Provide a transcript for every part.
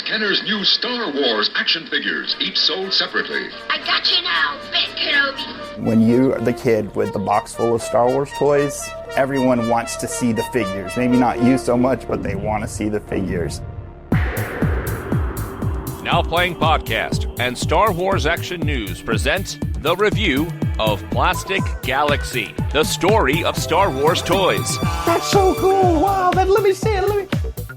Kenner's new Star Wars action figures, each sold separately. I got you now, Ben Kenobi. When you're the kid with the box full of Star Wars toys, everyone wants to see the figures. Maybe not you so much, but they want to see the figures. Now Playing Podcast and Star Wars Action News present the review of Plastic Galaxy, the story of Star Wars toys. That's so cool! Wow, let me see it,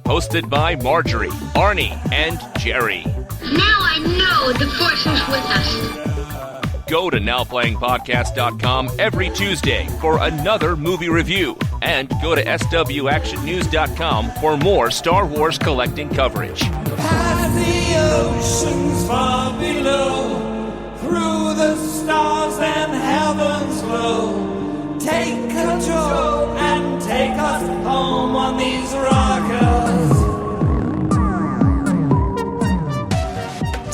Hosted by Marjorie, Arnie, and Jerry. Now I know the Force is with us. Go to NowPlayingPodcast.com every Tuesday for another movie review. And go to SWActionNews.com for more Star Wars collecting coverage. Past the oceans far below, through the stars and heavens low, take control and take us home on these rockets.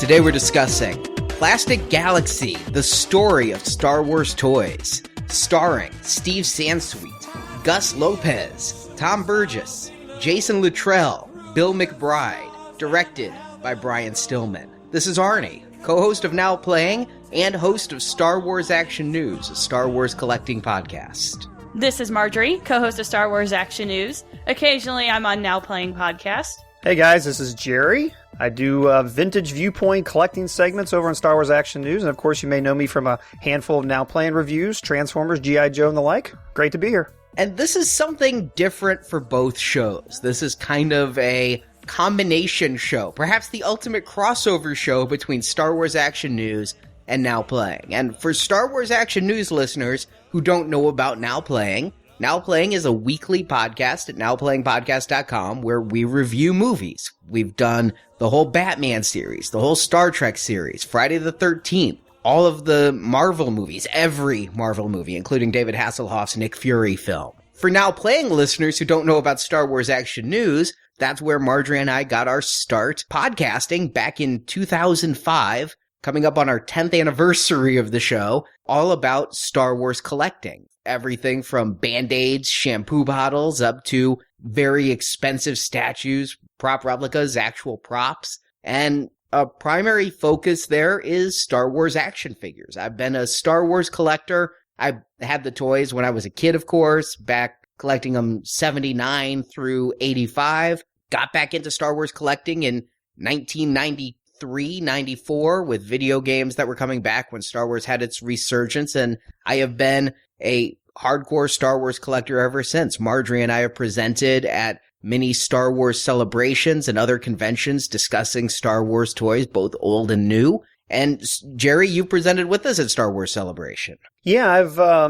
Today we're discussing Plastic Galaxy, the story of Star Wars toys, starring Steve Sansweet, Gus Lopez, Tom Burgess, Jason Luttrell, Bill McBride, directed by Brian Stillman. This is Arnie, co-host of Now Playing and host of Star Wars Action News, a Star Wars collecting podcast. This is Marjorie, co-host of Star Wars Action News. Occasionally I'm on Now Playing Podcast. Hey guys, this is Jerry. I do vintage viewpoint collecting segments over on Star Wars Action News, and of course you may know me from a handful of Now Playing reviews, Transformers, G.I. Joe, and the like. Great to be here. And this is something different for both shows. This is kind of a combination show, perhaps the ultimate crossover show between Star Wars Action News and Now Playing. And for Star Wars Action News listeners who don't know about Now Playing is a weekly podcast at NowPlayingPodcast.com where we review movies. We've done the whole Batman series, the whole Star Trek series, Friday the 13th, all of the Marvel movies, every Marvel movie, including David Hasselhoff's Nick Fury film. For Now Playing listeners who don't know about Star Wars Action News, that's where Marjorie and I got our start podcasting back in 2005, coming up on our 10th anniversary of the show, all about Star Wars collecting. Everything from Band-Aids, shampoo bottles, up to very expensive statues, prop replicas, actual props. And a primary focus there is Star Wars action figures. I've been a Star Wars collector. I had the toys when I was a kid, of course, back collecting them 79 through 85. Got back into Star Wars collecting in 1993, 94 with video games that were coming back when Star Wars had its resurgence. And I have been a hardcore Star Wars collector ever since. Marjorie and I have presented at many Star Wars celebrations and other conventions discussing Star Wars toys, both old and new. And Jerry, you presented with us at Star Wars Celebration. Yeah,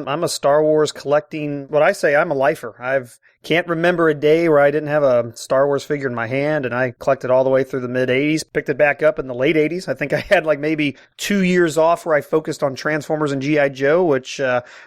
I'm a Star Wars collecting, I'm a lifer. Can't remember a day where I didn't have a Star Wars figure in my hand, and I collected all the way through the mid-'80s, picked it back up in the late 80s. I think I had maybe 2 years off where I focused on Transformers and G.I. Joe, which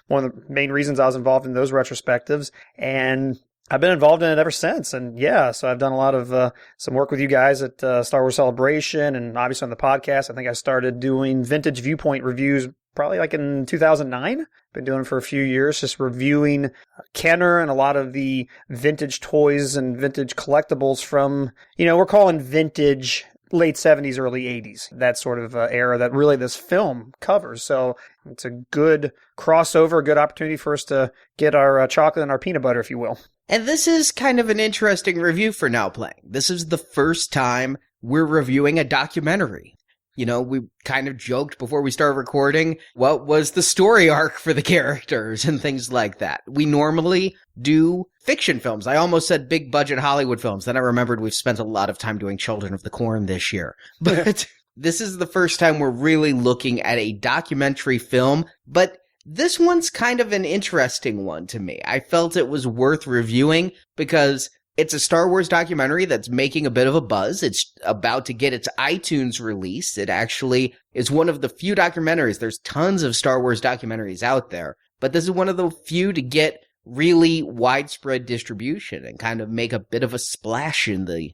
one of the main reasons I was involved in those retrospectives, and I've been involved in it ever since. And yeah, so I've done a lot of some work with you guys at Star Wars Celebration, and obviously on the podcast. I think I started doing vintage viewpoint reviews probably in 2009. Been doing it for a few years, just reviewing Kenner and a lot of the vintage toys and vintage collectibles from, we're calling vintage late 70s, early 80s, that sort of era that really this film covers. So it's a good crossover, a good opportunity for us to get our chocolate and our peanut butter, if you will. And this is kind of an interesting review for Now Playing. This is the first time we're reviewing a documentary. We kind of joked before we started recording what was the story arc for the characters and things like that. We normally do fiction films. I almost said big budget Hollywood films. Then I remembered we've spent a lot of time doing Children of the Corn this year. But this is the first time we're really looking at a documentary film. But this one's kind of an interesting one to me. I felt it was worth reviewing because it's a Star Wars documentary that's making a bit of a buzz. It's about to get its iTunes release. It actually is one of the few documentaries. There's tons of Star Wars documentaries out there, but this is one of the few to get really widespread distribution and kind of make a bit of a splash in the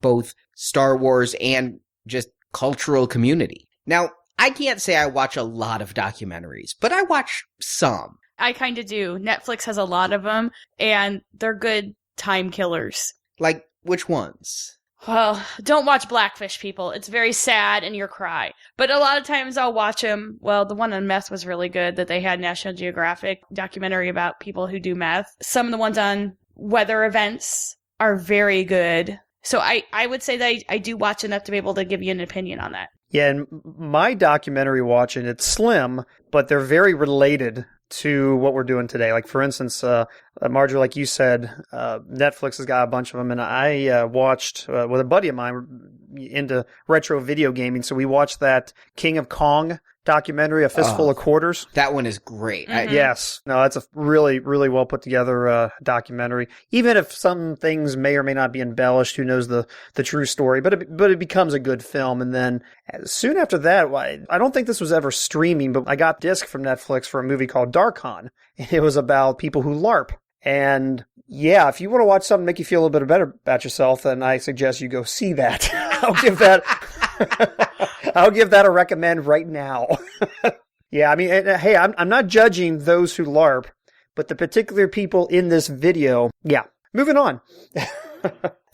both Star Wars and just cultural community. Now, I can't say I watch a lot of documentaries, but I watch some. I kind of do. Netflix has a lot of them, and they're good time killers. Like, which ones? Well, don't watch Blackfish, people. It's very sad and you'll cry. But a lot of times I'll watch them. Well, the one on meth was really good that they had National Geographic documentary about people who do meth. Some of the ones on weather events are very good. So I would say that I do watch enough to be able to give you an opinion on that. Yeah, and my documentary watching, it's slim, but they're very related to what we're doing today. Like, for instance, Marjorie, like you said, Netflix has got a bunch of them, and I watched with a buddy of mine into retro video gaming, so we watched that King of Kong documentary, A Fistful of Quarters. That one is great. Yes. No, that's a really, really well put together documentary. Even if some things may or may not be embellished, who knows the true story, but it becomes a good film. And then soon after that, I don't think this was ever streaming, but I got disc from Netflix for a movie called Darkon. And it was about people who LARP. And yeah, if you want to watch something to make you feel a little bit better about yourself, then I suggest you go see that. I'll give that a recommend right now. Yeah, I mean, hey, I'm not judging those who LARP, but the particular people in this video, yeah. Moving on.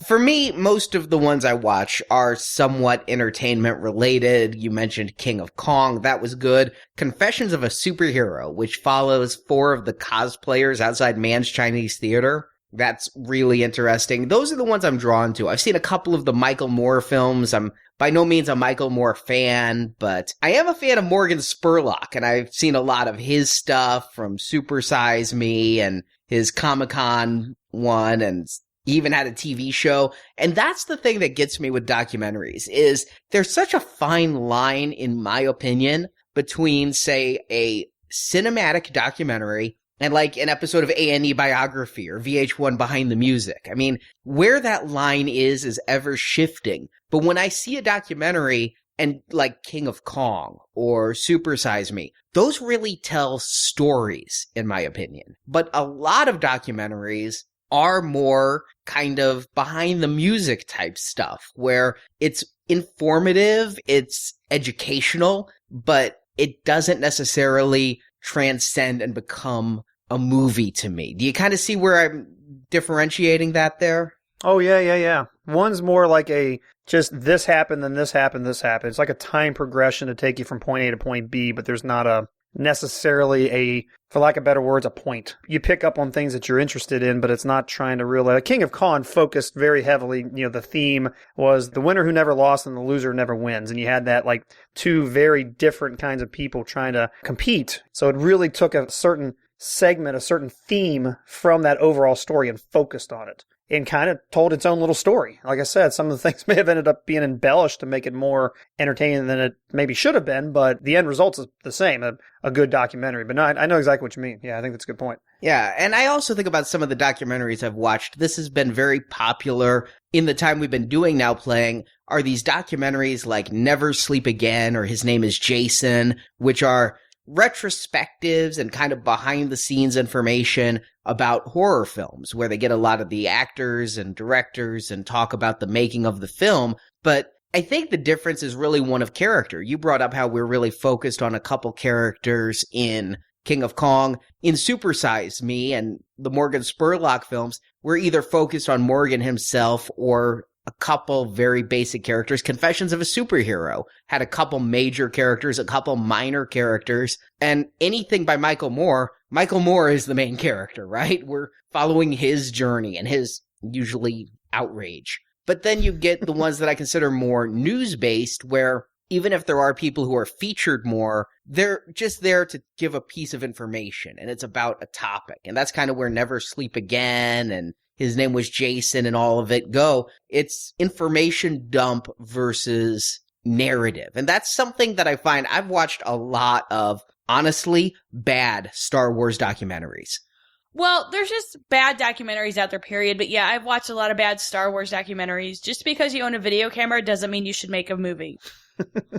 For me, most of the ones I watch are somewhat entertainment related. You mentioned King of Kong. That was good. Confessions of a Superhero, which follows 4 of the cosplayers outside Mann's Chinese Theater. That's really interesting. Those are the ones I'm drawn to. I've seen a couple of the Michael Moore films. I'm by no means a Michael Moore fan, but I am a fan of Morgan Spurlock, and I've seen a lot of his stuff from Super Size Me and his Comic-Con one, and he even had a TV show. And that's the thing that gets me with documentaries, is there's such a fine line, in my opinion, between, say, a cinematic documentary and like an episode of A&E Biography or VH1 Behind the Music. I mean, where that line is ever shifting. But when I see a documentary, and like King of Kong or Super Size Me, those really tell stories, in my opinion. But a lot of documentaries are more kind of behind the music type stuff, where it's informative, it's educational, but it doesn't necessarily transcend and become a movie to me. Do you kind of see where I'm differentiating that there? Oh, yeah. One's more like just this happened, then this happened, this happened. It's like a time progression to take you from point A to point B, but there's not necessarily for lack of better words, a point. You pick up on things that you're interested in, but it's not trying to really... King of Kong focused very heavily, the theme was the winner who never lost and the loser never wins. And you had that, like, 2 very different kinds of people trying to compete. So it really took a certain segment, a certain theme from that overall story and focused on it. And kind of told its own little story. Like I said, some of the things may have ended up being embellished to make it more entertaining than it maybe should have been, but the end result is the same, a good documentary. But no, I know exactly what you mean. Yeah, I think that's a good point. Yeah, and I also think about some of the documentaries I've watched. This has been very popular in the time we've been doing Now Playing, are these documentaries like Never Sleep Again or His Name is Jason, which are retrospectives and kind of behind the scenes information about horror films, where they get a lot of the actors and directors and talk about the making of the film. But I think the difference is really one of character. You brought up how we're really focused on a couple characters in King of Kong. In Super Size Me and the Morgan Spurlock films, we're either focused on Morgan himself or a couple very basic characters. Confessions of a Superhero had a couple major characters, a couple minor characters, and anything by Michael Moore is the main character, right? We're following his journey and his usually outrage. But then you get the ones that I consider more news-based, where even if there are people who are featured more, they're just there to give a piece of information, and it's about a topic. And that's kind of where Never Sleep Again and His Name was Jason and all of it go. It's information dump versus narrative. And that's something that I find I've watched a lot of, honestly, bad Star Wars documentaries. Well, there's just bad documentaries out there, period. But yeah, I've watched a lot of bad Star Wars documentaries. Just because you own a video camera doesn't mean you should make a movie.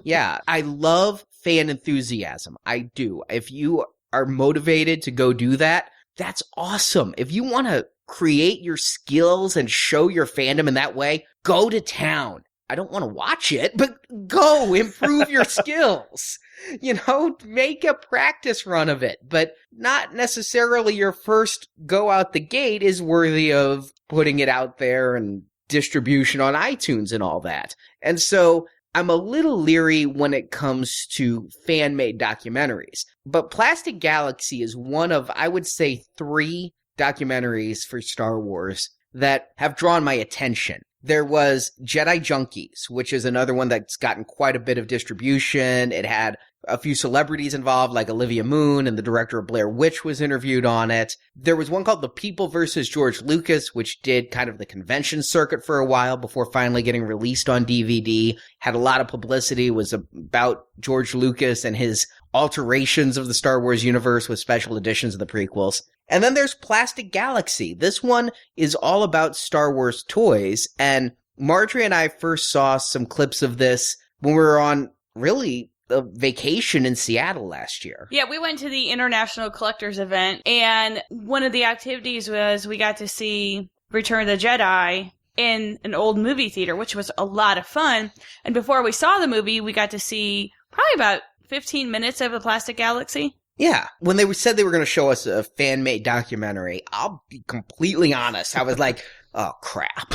Yeah, I love fan enthusiasm. I do. If you are motivated to go do that, that's awesome. If you want to create your skills and show your fandom in that way, go to town. I don't want to watch it, but go improve your skills. Make a practice run of it, but not necessarily your first go out the gate is worthy of putting it out there and distribution on iTunes and all that. And so I'm a little leery when it comes to fan-made documentaries. But Plastic Galaxy is one of, I would say, 3 documentaries for Star Wars that have drawn my attention. There was Jedi Junkies, which is another one that's gotten quite a bit of distribution. It had a few celebrities involved, like Olivia Moon, and the director of Blair Witch was interviewed on it. There was one called The People vs. George Lucas, which did kind of the convention circuit for a while before finally getting released on DVD. Had a lot of publicity, was about George Lucas and his alterations of the Star Wars universe with special editions of the prequels. And then there's Plastic Galaxy. This one is all about Star Wars toys, and Marjorie and I first saw some clips of this when we were on really a vacation in Seattle last year. Yeah, we went to the International Collectors event, and one of the activities was we got to see Return of the Jedi in an old movie theater, which was a lot of fun. And before we saw the movie, we got to see probably about 15 minutes of the Plastic Galaxy. Yeah, when they said they were going to show us a fan-made documentary, I'll be completely honest, I was like, oh, crap.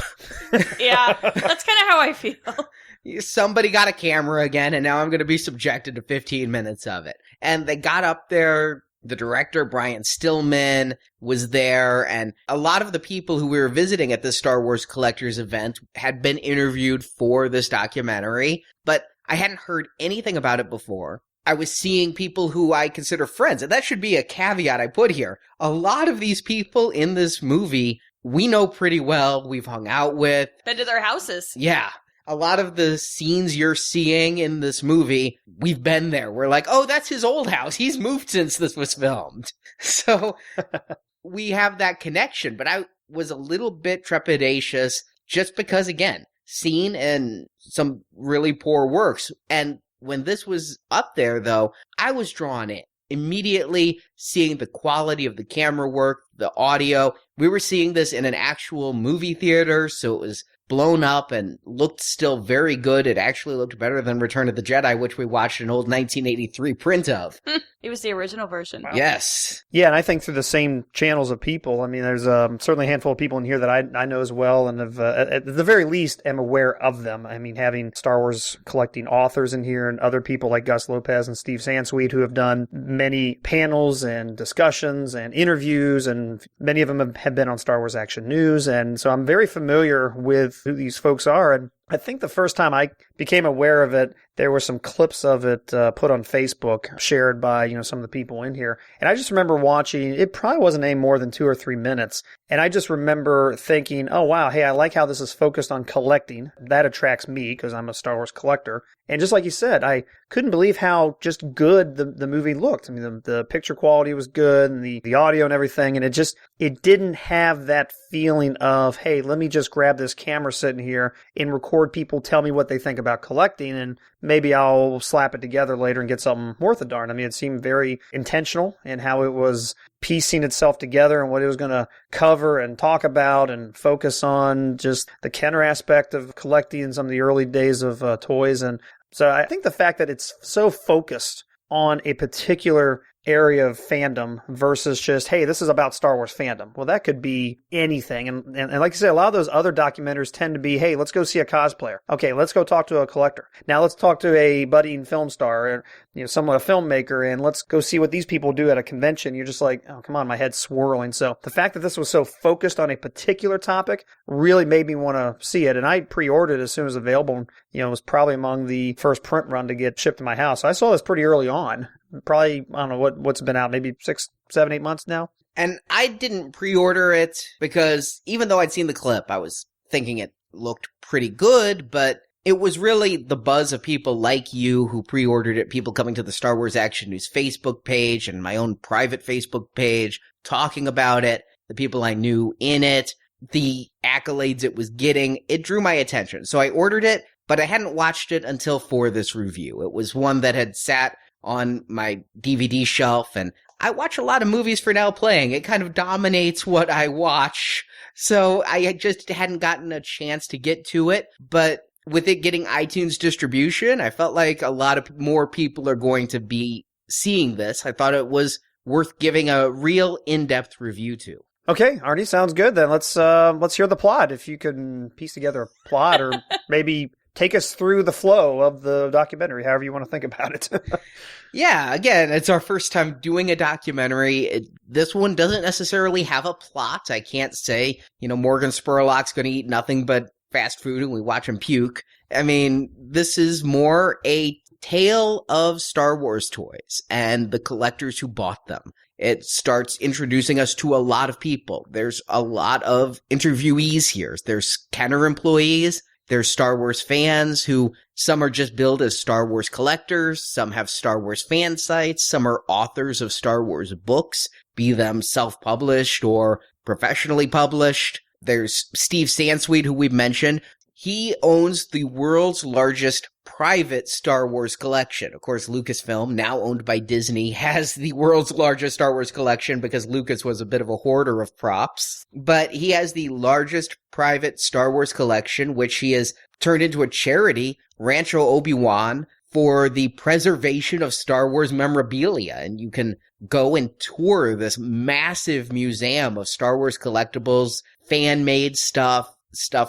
Yeah, that's kind of how I feel. Somebody got a camera again, and now I'm going to be subjected to 15 minutes of it. And they got up there, the director, Brian Stillman, was there, and a lot of the people who we were visiting at the Star Wars Collectors event had been interviewed for this documentary, but I hadn't heard anything about it before. I was seeing people who I consider friends, and that should be a caveat I put here. A lot of these people in this movie we know pretty well, we've hung out with. Been to their houses. Yeah. A lot of the scenes you're seeing in this movie, we've been there. We're like, oh, that's his old house. He's moved since this was filmed. So we have that connection. But I was a little bit trepidatious just because, again, seen in some really poor works. And when this was up there, though, I was drawn in. Immediately seeing the quality of the camera work, the audio. We were seeing this in an actual movie theater, so it was blown up and looked still very good. It actually looked better than Return of the Jedi, which we watched an old 1983 print of. It was the original version. Wow. Yes. Yeah, and I think through the same channels of people. I mean, there's certainly a handful of people in here that I know as well, and have, at the very least, am aware of them. I mean, having Star Wars collecting authors in here and other people like Gus Lopez and Steve Sansweet who have done many panels and discussions and interviews, and many of them have been on Star Wars Action News, and so I'm very familiar with who these folks are. And I think the first time I became aware of it, there were some clips of it put on Facebook, shared by, some of the people in here. And I just remember watching, it probably wasn't any more than 2 or 3 minutes. And I just remember thinking, oh, wow, hey, I like how this is focused on collecting. That attracts me because I'm a Star Wars collector. And just like you said, I couldn't believe how just good the movie looked. I mean, the picture quality was good and the audio and everything. And it didn't have that feeling of, hey, let me just grab this camera sitting here and record people tell me what they think about collecting, and maybe I'll slap it together later and get something worth a darn. I mean, it seemed very intentional in how it was piecing itself together and what it was going to cover and talk about and focus on just the Kenner aspect of collecting in some of the early days of toys. And so I think the fact that it's so focused on a particular area of fandom versus just, hey, this is about Star Wars fandom. Well, that could be anything. And like you said, a lot of those other documentaries tend to be, hey, let's go see a cosplayer. Okay, let's go talk to a collector. Now let's talk to a budding film star or, a filmmaker, and let's go see what these people do at a convention. You're just like, oh, come on, my head's swirling. So the fact that this was so focused on a particular topic really made me want to see it. And I pre-ordered it as soon as available. It was probably among the first print run to get shipped to my house. So I saw this pretty early on. Probably, I don't know what's been out, maybe 6, 7, 8 months now. And I didn't pre-order it because even though I'd seen the clip, I was thinking it looked pretty good, but it was really the buzz of people like you who pre-ordered it, people coming to the Star Wars Action News Facebook page and my own private Facebook page talking about it, the people I knew in it, the accolades it was getting. It drew my attention. So I ordered it, but I hadn't watched it until for this review. It was one that had sat on my DVD shelf, and I watch a lot of movies for Now Playing. It kind of dominates what I watch, so I just hadn't gotten a chance to get to it, but with it getting iTunes distribution, I felt like a lot of more people are going to be seeing this. I thought it was worth giving a real in-depth review to. Okay, Arnie, sounds good. Then let's hear the plot. If you can piece together a plot, or maybe take us through the flow of the documentary, however you want to think about it. Yeah, again, it's our first time doing a documentary. This one doesn't necessarily have a plot. I can't say, Morgan Spurlock's going to eat nothing but fast food and we watch him puke. I mean, this is more a tale of Star Wars toys and the collectors who bought them. It starts introducing us to a lot of people. There's a lot of interviewees here. There's Kenner employees. There's Star Wars fans who, some are just billed as Star Wars collectors. Some have Star Wars fan sites. Some are authors of Star Wars books, be them self-published or professionally published. There's Steve Sansweet, who we've mentioned. He owns the world's largest private Star Wars collection. Of course, Lucasfilm, now owned by Disney, has the world's largest Star Wars collection because Lucas was a bit of a hoarder of props. But he has the largest private Star Wars collection, which he has turned into a charity, Rancho Obi-Wan, for the preservation of Star Wars memorabilia. And you can go and tour this massive museum of Star Wars collectibles, fan-made stuff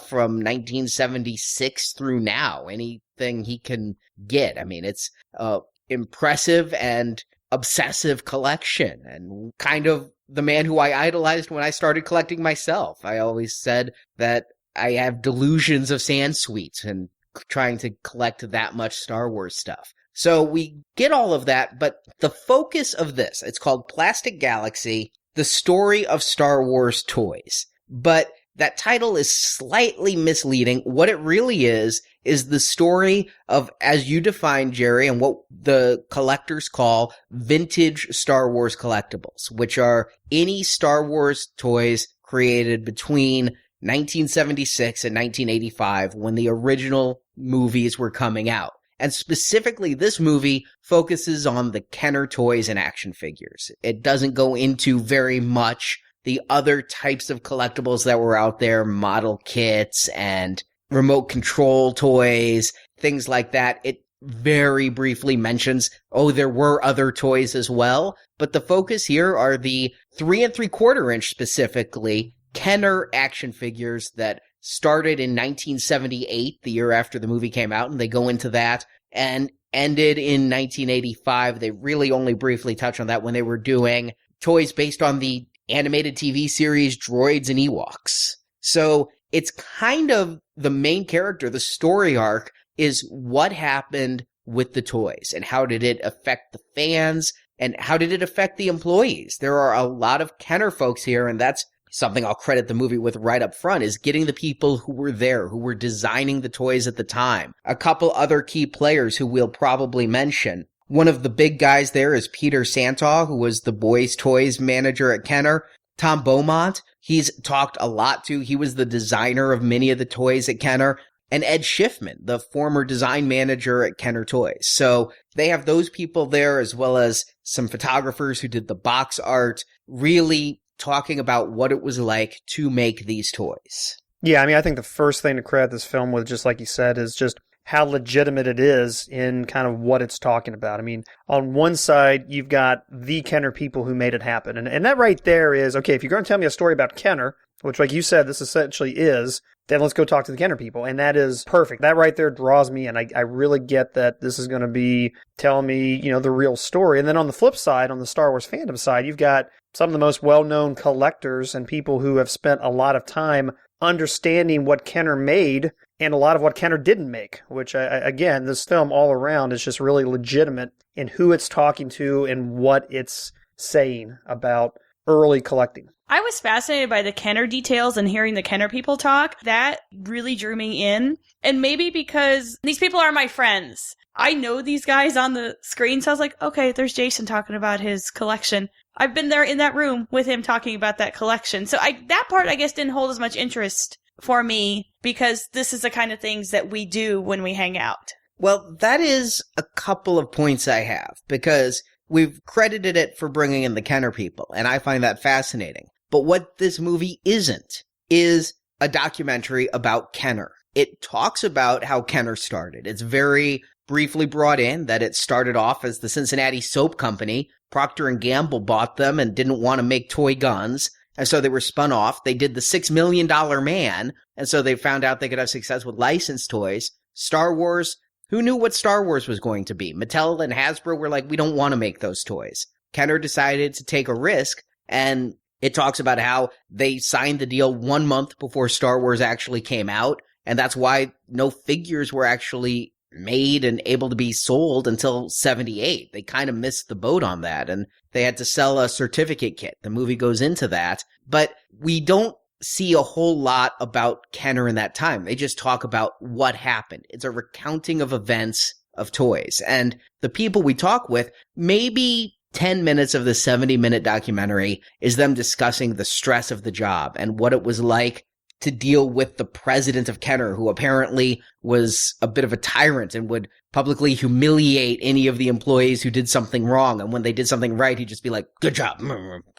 from 1976 through now, anything he can get. I mean, it's a impressive and obsessive collection, and kind of the man who I idolized when I started collecting myself. I always said that I have delusions of Sansweet and trying to collect that much Star Wars stuff. So we get all of that, but the focus of this, it's called Plastic Galaxy, the story of Star Wars toys. But that title is slightly misleading. What it really is the story of, as you defined, Jerry, and what the collectors call vintage Star Wars collectibles, which are any Star Wars toys created between 1976 and 1985 when the original movies were coming out. And specifically, this movie focuses on the Kenner toys and action figures. It doesn't go into very much the other types of collectibles that were out there, model kits and remote control toys, things like that. It very briefly mentions, there were other toys as well, but the focus here are the 3 3/4 inch specifically Kenner action figures that started in 1978, the year after the movie came out, and they go into that, and ended in 1985. They really only briefly touch on that when they were doing toys based on the animated TV series Droids and Ewoks. So it's kind of the main character, the story arc is what happened with the toys and how did it affect the fans and how did it affect the employees. There are a lot of Kenner folks here, and that's something I'll credit the movie with right up front, is getting the people who were there, who were designing the toys at the time. A couple other key players who we'll probably mention. One of the big guys there is Peter Santaw, who was the boys' toys manager at Kenner. Tom Beaumont, he's talked a lot to. He was the designer of many of the toys at Kenner. And Ed Schiffman, the former design manager at Kenner Toys. So they have those people there, as well as some photographers who did the box art, really talking about what it was like to make these toys. Yeah, I mean, I think the first thing to credit this film with, just like you said, is just how legitimate it is in kind of what it's talking about. I mean, on one side, you've got the Kenner people who made it happen. And that right there is, okay, if you're going to tell me a story about Kenner, which like you said, this essentially is, then let's go talk to the Kenner people. And that is perfect. That right there draws me. And I really get that this is going to be telling me, the real story. And then on the flip side, on the Star Wars fandom side, you've got some of the most well-known collectors and people who have spent a lot of time understanding what Kenner made and a lot of what Kenner didn't make, which, again, this film all around is just really legitimate in who it's talking to and what it's saying about early collecting. I was fascinated by the Kenner details and hearing the Kenner people talk. That really drew me in. And maybe because these people are my friends. I know these guys on the screen, so I was like, okay, there's Jason talking about his collection. I've been there in that room with him talking about that collection. So that part, I guess, didn't hold as much interest for me because this is the kind of things that we do when we hang out. Well, that is a couple of points I have, because we've credited it for bringing in the Kenner people, and I find that fascinating. But what this movie isn't is a documentary about Kenner. It talks about how Kenner started. It's very briefly brought in that it started off as the Cincinnati Soap Company. Procter & Gamble bought them and didn't want to make toy guns. And so they were spun off. They did the $6 million Man. And so they found out they could have success with licensed toys. Star Wars, who knew what Star Wars was going to be? Mattel and Hasbro were like, we don't want to make those toys. Kenner decided to take a risk, and it talks about how they signed the deal 1 month before Star Wars actually came out, and that's why no figures were actually made and able to be sold until 78. They kind of missed the boat on that, and they had to sell a certificate kit. The movie goes into that, but we don't see a whole lot about Kenner in that time. They just talk about what happened. It's a recounting of events of toys, and the people we talk with, maybe 10 minutes of the 70-minute documentary is them discussing the stress of the job and what it was like to deal with the president of Kenner, who apparently was a bit of a tyrant and would publicly humiliate any of the employees who did something wrong. And when they did something right, he'd just be like, good job,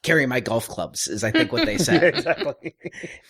carry my golf clubs, is I think what they said. Yeah, exactly.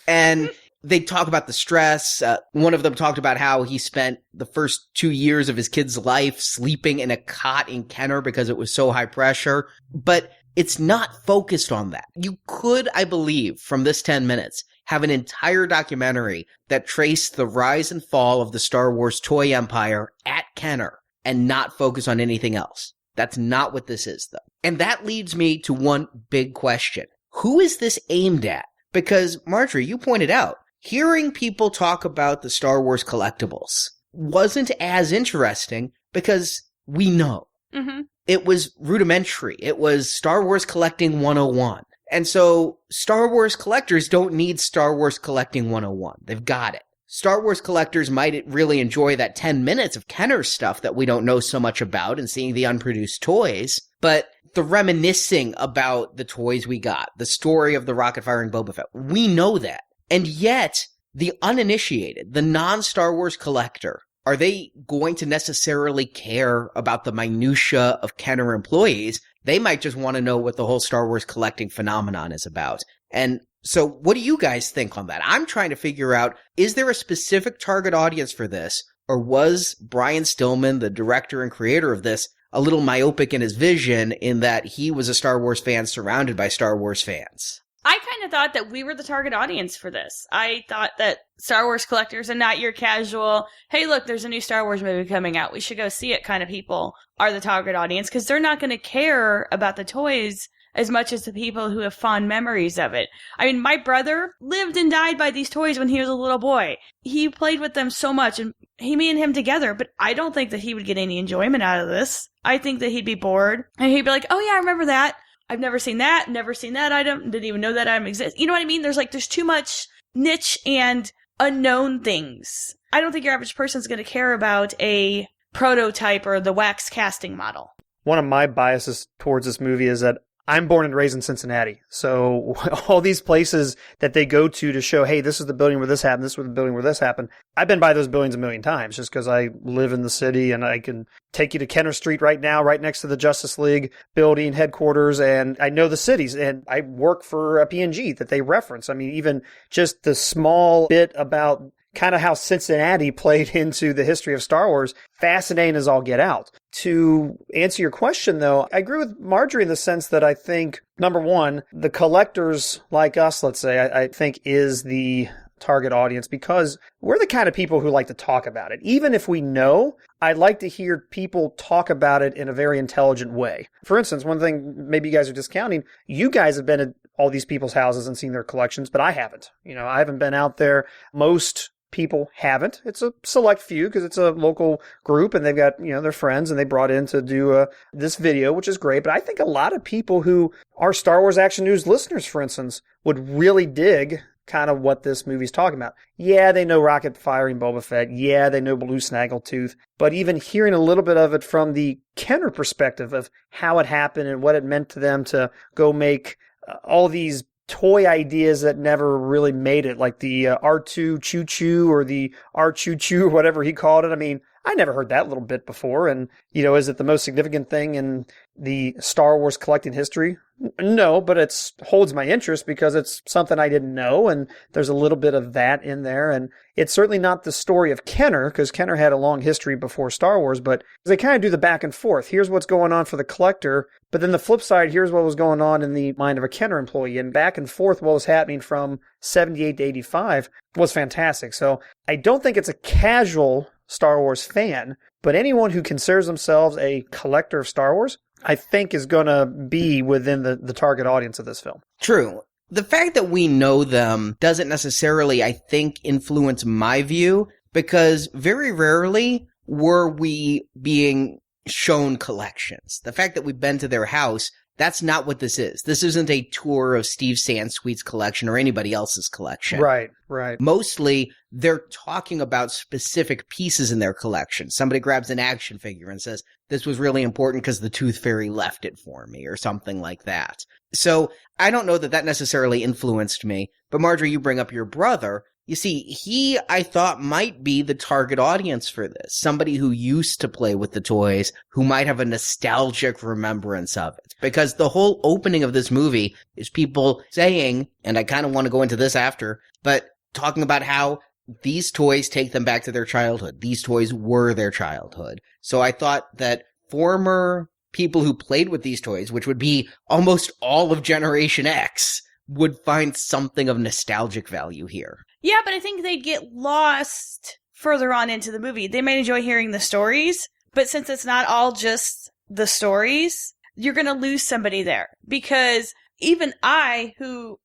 And they talk about the stress. One of them talked about how he spent the first 2 years of his kid's life sleeping in a cot in Kenner because it was so high pressure. But it's not focused on that. You could, I believe, from this 10 minutes, have an entire documentary that traced the rise and fall of the Star Wars toy empire at Kenner and not focus on anything else. That's not what this is, though. And that leads me to one big question. Who is this aimed at? Because, Marjorie, you pointed out, hearing people talk about the Star Wars collectibles wasn't as interesting because we know. Mm-hmm. It was rudimentary. It was Star Wars Collecting 101. And so Star Wars collectors don't need Star Wars Collecting 101. They've got it. Star Wars collectors might really enjoy that 10 minutes of Kenner stuff that we don't know so much about and seeing the unproduced toys, but the reminiscing about the toys we got, the story of the rocket-firing Boba Fett, we know that. And yet, the uninitiated, the non-Star Wars collector, are they going to necessarily care about the minutia of Kenner employees? They might just want to know what the whole Star Wars collecting phenomenon is about. And so what do you guys think on that? I'm trying to figure out, is there a specific target audience for this? Or was Brian Stillman, the director and creator of this, a little myopic in his vision in that he was a Star Wars fan surrounded by Star Wars fans? I kind of thought that we were the target audience for this. I thought that Star Wars collectors and not your casual, hey, look, there's a new Star Wars movie coming out, we should go see it kind of people are the target audience because they're not going to care about the toys as much as the people who have fond memories of it. I mean, my brother lived and died by these toys when he was a little boy. He played with them so much, and me and him together, but I don't think that he would get any enjoyment out of this. I think that he'd be bored, and he'd be like, oh yeah, I remember that. I've never seen that item, didn't even know that item exists. You know what I mean? There's too much niche and unknown things. I don't think your average person's going to care about a prototype or the wax casting model. One of my biases towards this movie is that I'm born and raised in Cincinnati. So all these places that they go to show, hey, this is the building where this happened, this is the building where this happened. I've been by those buildings a million times just because I live in the city and I can take you to Kenner Street right now, right next to the Justice League building headquarters. And I know the cities and I work for a P&G that they reference. I mean, even just the small bit about kind of how Cincinnati played into the history of Star Wars, fascinating as all get out. To answer your question, though, I agree with Marjorie in the sense that I think, number one, the collectors like us, let's say, I think is the target audience because we're the kind of people who like to talk about it. Even if we know, I'd like to hear people talk about it in a very intelligent way. For instance, one thing maybe you guys are discounting, you guys have been at all these people's houses and seen their collections, but I haven't. I haven't been out there. Most people haven't. It's a select few because it's a local group and they've got, their friends and they brought in to do this video, which is great. But I think a lot of people who are Star Wars Action News listeners, for instance, would really dig kind of what this movie's talking about. Yeah, they know rocket firing Boba Fett. Yeah, they know Blue Snaggletooth. But even hearing a little bit of it from the Kenner perspective of how it happened and what it meant to them to go make all these toy ideas that never really made it, like the R2 Choo Choo or the R Choo Choo or whatever he called it. I mean, I never heard that little bit before. And, is it the most significant thing in the Star Wars collecting history? No, but it holds my interest because it's something I didn't know, and there's a little bit of that in there. And it's certainly not the story of Kenner, because Kenner had a long history before Star Wars, but they kind of do the back and forth. Here's what's going on for the collector, but then the flip side, here's what was going on in the mind of a Kenner employee. And back and forth, what was happening from 78 to 85 was fantastic. So I don't think it's a casual Star Wars fan, but anyone who considers themselves a collector of Star Wars, I think is going to be within the target audience of this film. True. The fact that we know them doesn't necessarily, I think, influence my view, because very rarely were we being shown collections. The fact that we've been to their house, that's not what this is. This isn't a tour of Steve Sansweet's collection or anybody else's collection. Right. Mostly, they're talking about specific pieces in their collection. Somebody grabs an action figure and says, this was really important because the Tooth Fairy left it for me, or something like that. So, I don't know that necessarily influenced me. But Marjorie, you bring up your brother. You see, he, I thought, might be the target audience for this. Somebody who used to play with the toys, who might have a nostalgic remembrance of it. Because the whole opening of this movie is people saying, and I kind of want to go into this after, but talking about how these toys take them back to their childhood. These toys were their childhood. So I thought that former people who played with these toys, which would be almost all of Generation X, would find something of nostalgic value here. Yeah, but I think they'd get lost further on into the movie. They might enjoy hearing the stories, but since it's not all just the stories, you're going to lose somebody there. Because even I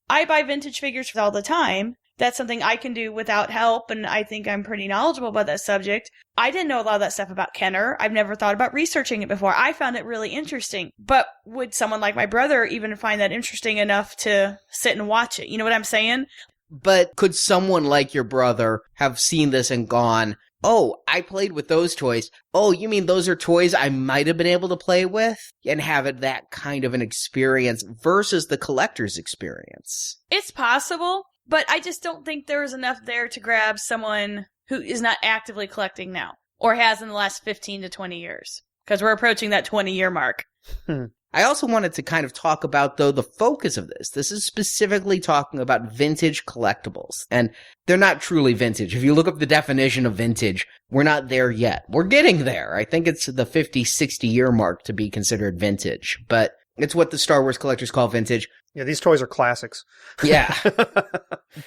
buy vintage figures all the time, that's something I can do without help, and I think I'm pretty knowledgeable about that subject. I didn't know a lot of that stuff about Kenner. I've never thought about researching it before. I found it really interesting. But would someone like my brother even find that interesting enough to sit and watch it? You know what I'm saying? But could someone like your brother have seen this and gone, oh, I played with those toys. Oh, you mean those are toys I might have been able to play with? And have it that kind of an experience versus the collector's experience. It's possible, but I just don't think there's enough there to grab someone who is not actively collecting now, or has in the last 15 to 20 years, because we're approaching that 20-year mark. I also wanted to kind of talk about, though, the focus of this. This is specifically talking about vintage collectibles, and they're not truly vintage. If you look up the definition of vintage, we're not there yet. We're getting there. I think it's the 50, 60-year mark to be considered vintage, but it's what the Star Wars collectors call vintage. Yeah, these toys are classics. Yeah.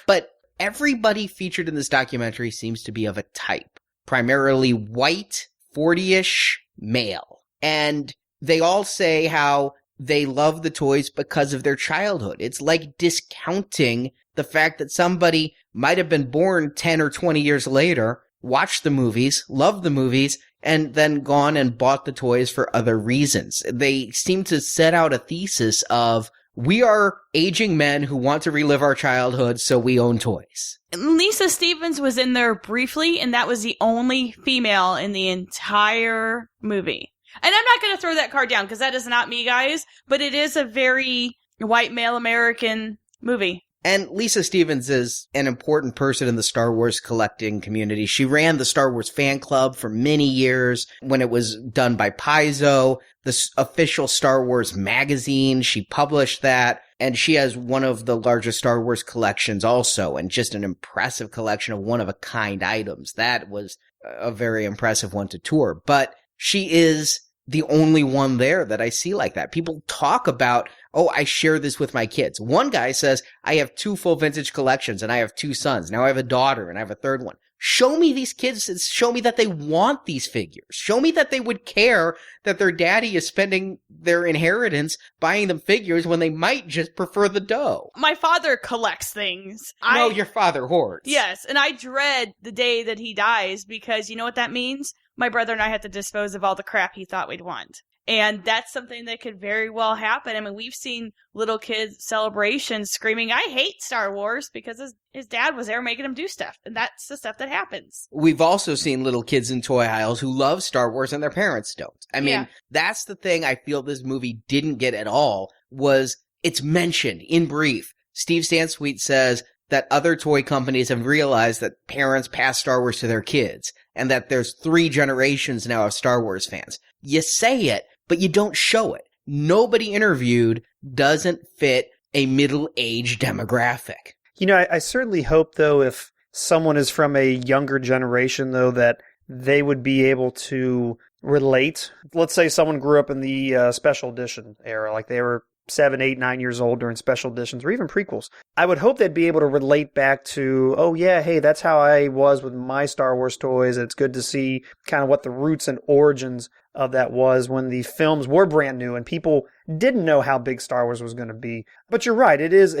But everybody featured in this documentary seems to be of a type. Primarily white, 40-ish male. And they all say how they love the toys because of their childhood. It's like discounting the fact that somebody might have been born 10 or 20 years later, watched the movies, loved the movies, and then gone and bought the toys for other reasons. They seem to set out a thesis of, we are aging men who want to relive our childhood, so we own toys. Lisa Stevens was in there briefly, and that was the only female in the entire movie. And I'm not going to throw that card down, because that is not me, guys, but it is a very white male American movie. And Lisa Stevens is an important person in the Star Wars collecting community. She ran the Star Wars fan club for many years when it was done by Paizo, the official Star Wars magazine. She published that, and she has one of the largest Star Wars collections also, and just an impressive collection of one-of-a-kind items. That was a very impressive one to tour. But she is the only one there that I see like that. People talk about, oh, I share this with my kids. One guy says, I have 2 full vintage collections and I have 2 sons. Now I have a daughter and I have a third one. Show me these kids. Show me that they want these figures. Show me that they would care that their daddy is spending their inheritance buying them figures when they might just prefer the dough. My father collects things. No, your father hoards. Yes, and I dread the day that he dies, because you know what that means? My brother and I have to dispose of all the crap he thought we'd want. And that's something that could very well happen. I mean, we've seen little kids' celebrations screaming, I hate Star Wars, because his dad was there making him do stuff. And that's the stuff that happens. We've also seen little kids in toy aisles who love Star Wars and their parents don't. I mean, That's the thing I feel this movie didn't get at all, was it's mentioned in brief. Steve Sansweet says that other toy companies have realized that parents pass Star Wars to their kids, and that there's 3 generations now of Star Wars fans. You say it, but you don't show it. nobody interviewed doesn't fit a middle-aged demographic. You know, I certainly hope, though, if someone is from a younger generation, though, that they would be able to relate. Let's say someone grew up in the special edition era, like they were 7, 8, 9 years old during special editions or even prequels. I would hope they'd be able to relate back to, oh yeah, hey, that's how I was with my Star Wars toys. It's good to see kind of what the roots and origins of that was when the films were brand new and people didn't know how big Star Wars was going to be. But you're right, it is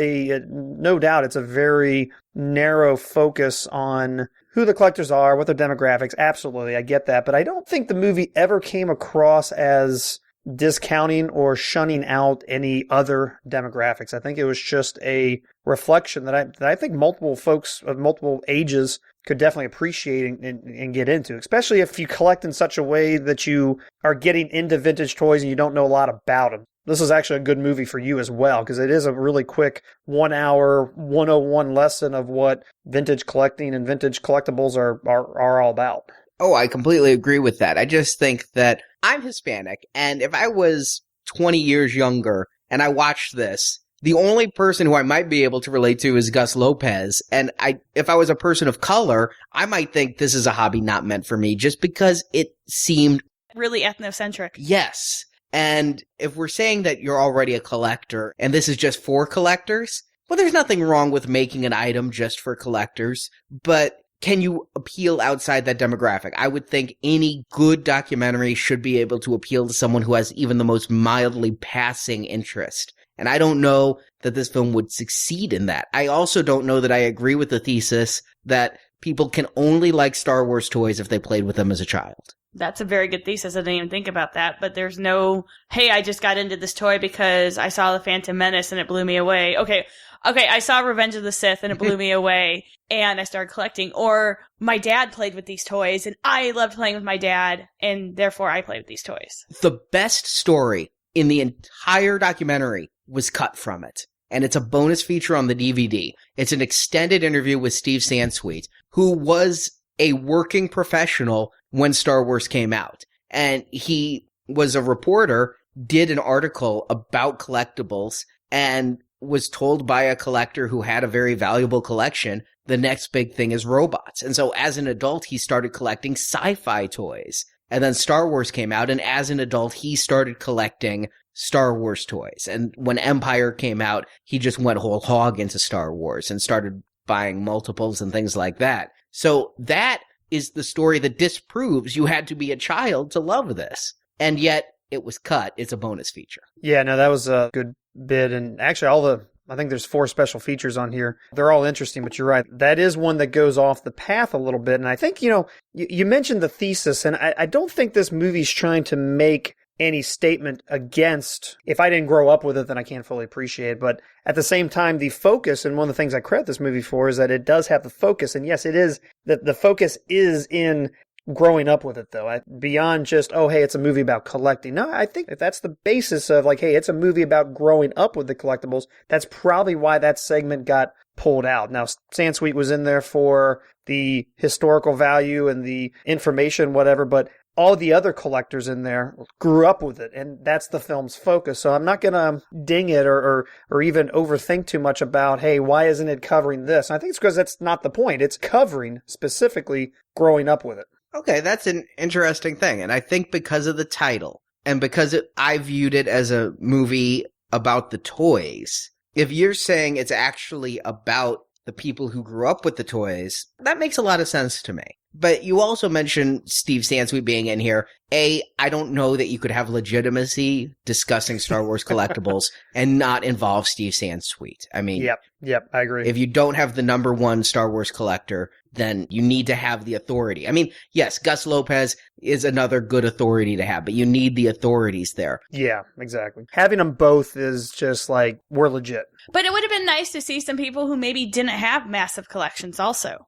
no doubt, it's a very narrow focus on who the collectors are, what their demographics. Absolutely, I get that. But I don't think the movie ever came across as discounting or shunning out any other demographics. I think it was just a reflection that I think multiple folks of multiple ages could definitely appreciate and get into, especially if you collect in such a way that you are getting into vintage toys and you don't know a lot about them. This is actually a good movie for you as well, because it is a really quick 1 hour 101 lesson of what vintage collecting and vintage collectibles are all about. Oh, I completely agree with that. I just think that I'm Hispanic, and if I was 20 years younger and I watched this, the only person who I might be able to relate to is Gus Lopez. And if I was a person of color, I might think this is a hobby not meant for me just because it seemed really ethnocentric. Yes. And if we're saying that you're already a collector and this is just for collectors, well, there's nothing wrong with making an item just for collectors, but can you appeal outside that demographic? I would think any good documentary should be able to appeal to someone who has even the most mildly passing interest. And I don't know that this film would succeed in that. I also don't know that I agree with the thesis that people can only like Star Wars toys if they played with them as a child. That's a very good thesis. I didn't even think about that. But there's no, hey, I just got into this toy because I saw The Phantom Menace and it blew me away. Okay, I saw Revenge of the Sith and it blew me away and I started collecting. Or my dad played with these toys and I loved playing with my dad and therefore I played with these toys. The best story in the entire documentary was cut from it. And it's a bonus feature on the DVD. It's an extended interview with Steve Sansweet, who was a working professional when Star Wars came out. And he was a reporter, did an article about collectibles, and was told by a collector who had a very valuable collection, the next big thing is robots. And so as an adult, he started collecting sci-fi toys. And then Star Wars came out, and as an adult, he started collecting Star Wars toys. And when Empire came out, he just went whole hog into Star Wars and started buying multiples and things like that. So that is the story that disproves you had to be a child to love this. And yet it was cut. It's a bonus feature. Yeah, no, that was a good bit. And actually I think there's 4 special features on here. They're all interesting, but you're right. That is one that goes off the path a little bit. And I think, you mentioned the thesis, and I don't think this movie's trying to make any statement against, if I didn't grow up with it, then I can't fully appreciate it. But at the same time, the focus, and one of the things I credit this movie for, is that it does have the focus. And yes, it is, that the focus is in growing up with it, though. Beyond just, oh, hey, it's a movie about collecting. No, I think if that's the basis of, like, hey, it's a movie about growing up with the collectibles, that's probably why that segment got pulled out. Now, Sansweet was in there for the historical value and the information, whatever, but all the other collectors in there grew up with it, and that's the film's focus. So I'm not going to ding it or even overthink too much about, hey, why isn't it covering this? And I think it's because that's not the point. It's covering specifically growing up with it. Okay, that's an interesting thing. And I think because of the title and because I viewed it as a movie about the toys, if you're saying it's actually about the people who grew up with the toys, that makes a lot of sense to me. But you also mentioned Steve Sansweet being in here. I don't know that you could have legitimacy discussing Star Wars collectibles and not involve Steve Sansweet. I mean, Yep, I agree. If you don't have the number one Star Wars collector, then you need to have the authority. I mean, yes, Gus Lopez is another good authority to have, but you need the authorities there. Yeah, exactly. Having them both is just like, we're legit. But it would have been nice to see some people who maybe didn't have massive collections also.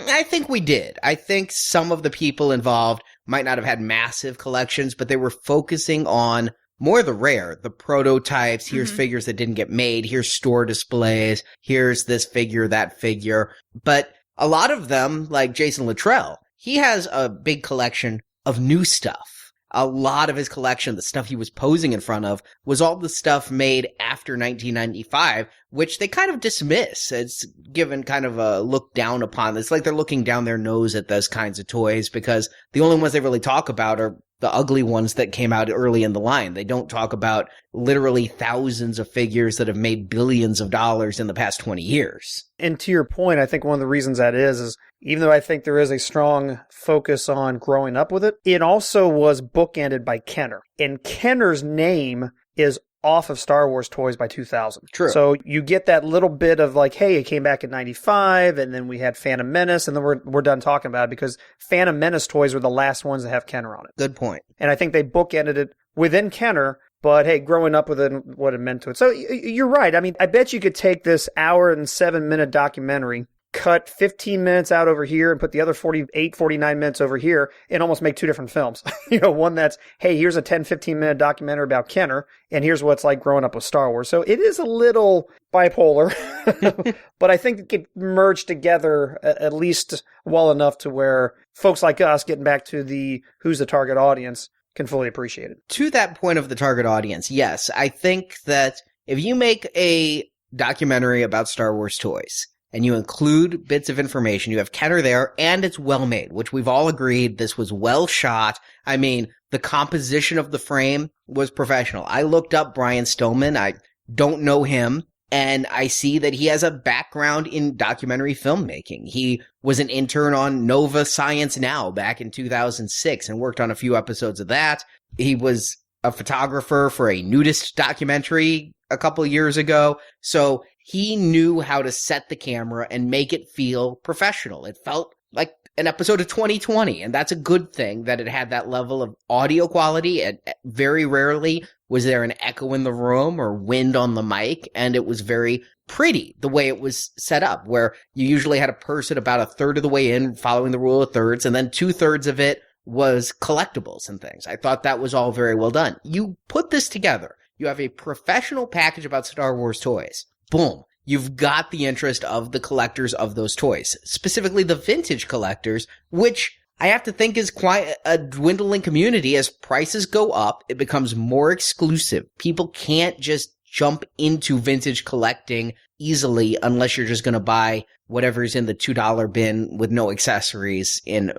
I think we did. I think some of the people involved might not have had massive collections, but they were focusing on more the rare, the prototypes. Here's figures that didn't get made. Here's store displays. Here's this figure, that figure. But a lot of them, like Jason Luttrell, he has a big collection of new stuff. a lot of his collection, the stuff he was posing in front of, was all the stuff made after 1995, which they kind of dismiss. It's given kind of a look down upon. It's like they're looking down their nose at those kinds of toys because the only ones they really talk about are the ugly ones that came out early in the line. They don't talk about literally thousands of figures that have made billions of dollars in the past 20 years. And to your point, I think one of the reasons that is even though I think there is a strong focus on growing up with it, it also was bookended by Kenner. And Kenner's name is off of Star Wars toys by 2000. True. So you get that little bit of like, hey, it came back in 95, and then we had Phantom Menace, and then we're done talking about it because Phantom Menace toys were the last ones that have Kenner on it. Good point. And I think they bookended it within Kenner, but hey, growing up with it and what it meant to it. So you're right. I mean, I bet you could take this hour and 7-minute documentary, cut 15 minutes out over here and put the other 48, 49 minutes over here and almost make two different films. One that's, hey, here's a 10, 15-minute documentary about Kenner, and here's what it's like growing up with Star Wars. So it is a little bipolar, but I think it could merge together at least well enough to where folks like us, getting back to the who's the target audience, can fully appreciate it. To that point of the target audience, yes, I think that if you make a documentary about Star Wars toys, and you include bits of information, you have Kenner there, and it's well made, which we've all agreed this was well shot. I mean, the composition of the frame was professional. I looked up Brian Stillman. I don't know him, and I see that he has a background in documentary filmmaking. He was an intern on Nova Science Now back in 2006 and worked on a few episodes of that. He was a photographer for a nudist documentary a couple of years ago. So he knew how to set the camera and make it feel professional. It felt like an episode of 2020, and that's a good thing that it had that level of audio quality. And very rarely was there an echo in the room or wind on the mic, and it was very pretty the way it was set up, where you usually had a person about a third of the way in following the rule of thirds, and then 2/3 of it was collectibles and things. I thought that was all very well done. You put this together. You have a professional package about Star Wars toys. Boom. You've got the interest of the collectors of those toys, specifically the vintage collectors, which I have to think is quite a dwindling community. As prices go up, it becomes more exclusive. People can't just jump into vintage collecting easily unless you're just going to buy whatever's in the $2 bin with no accessories in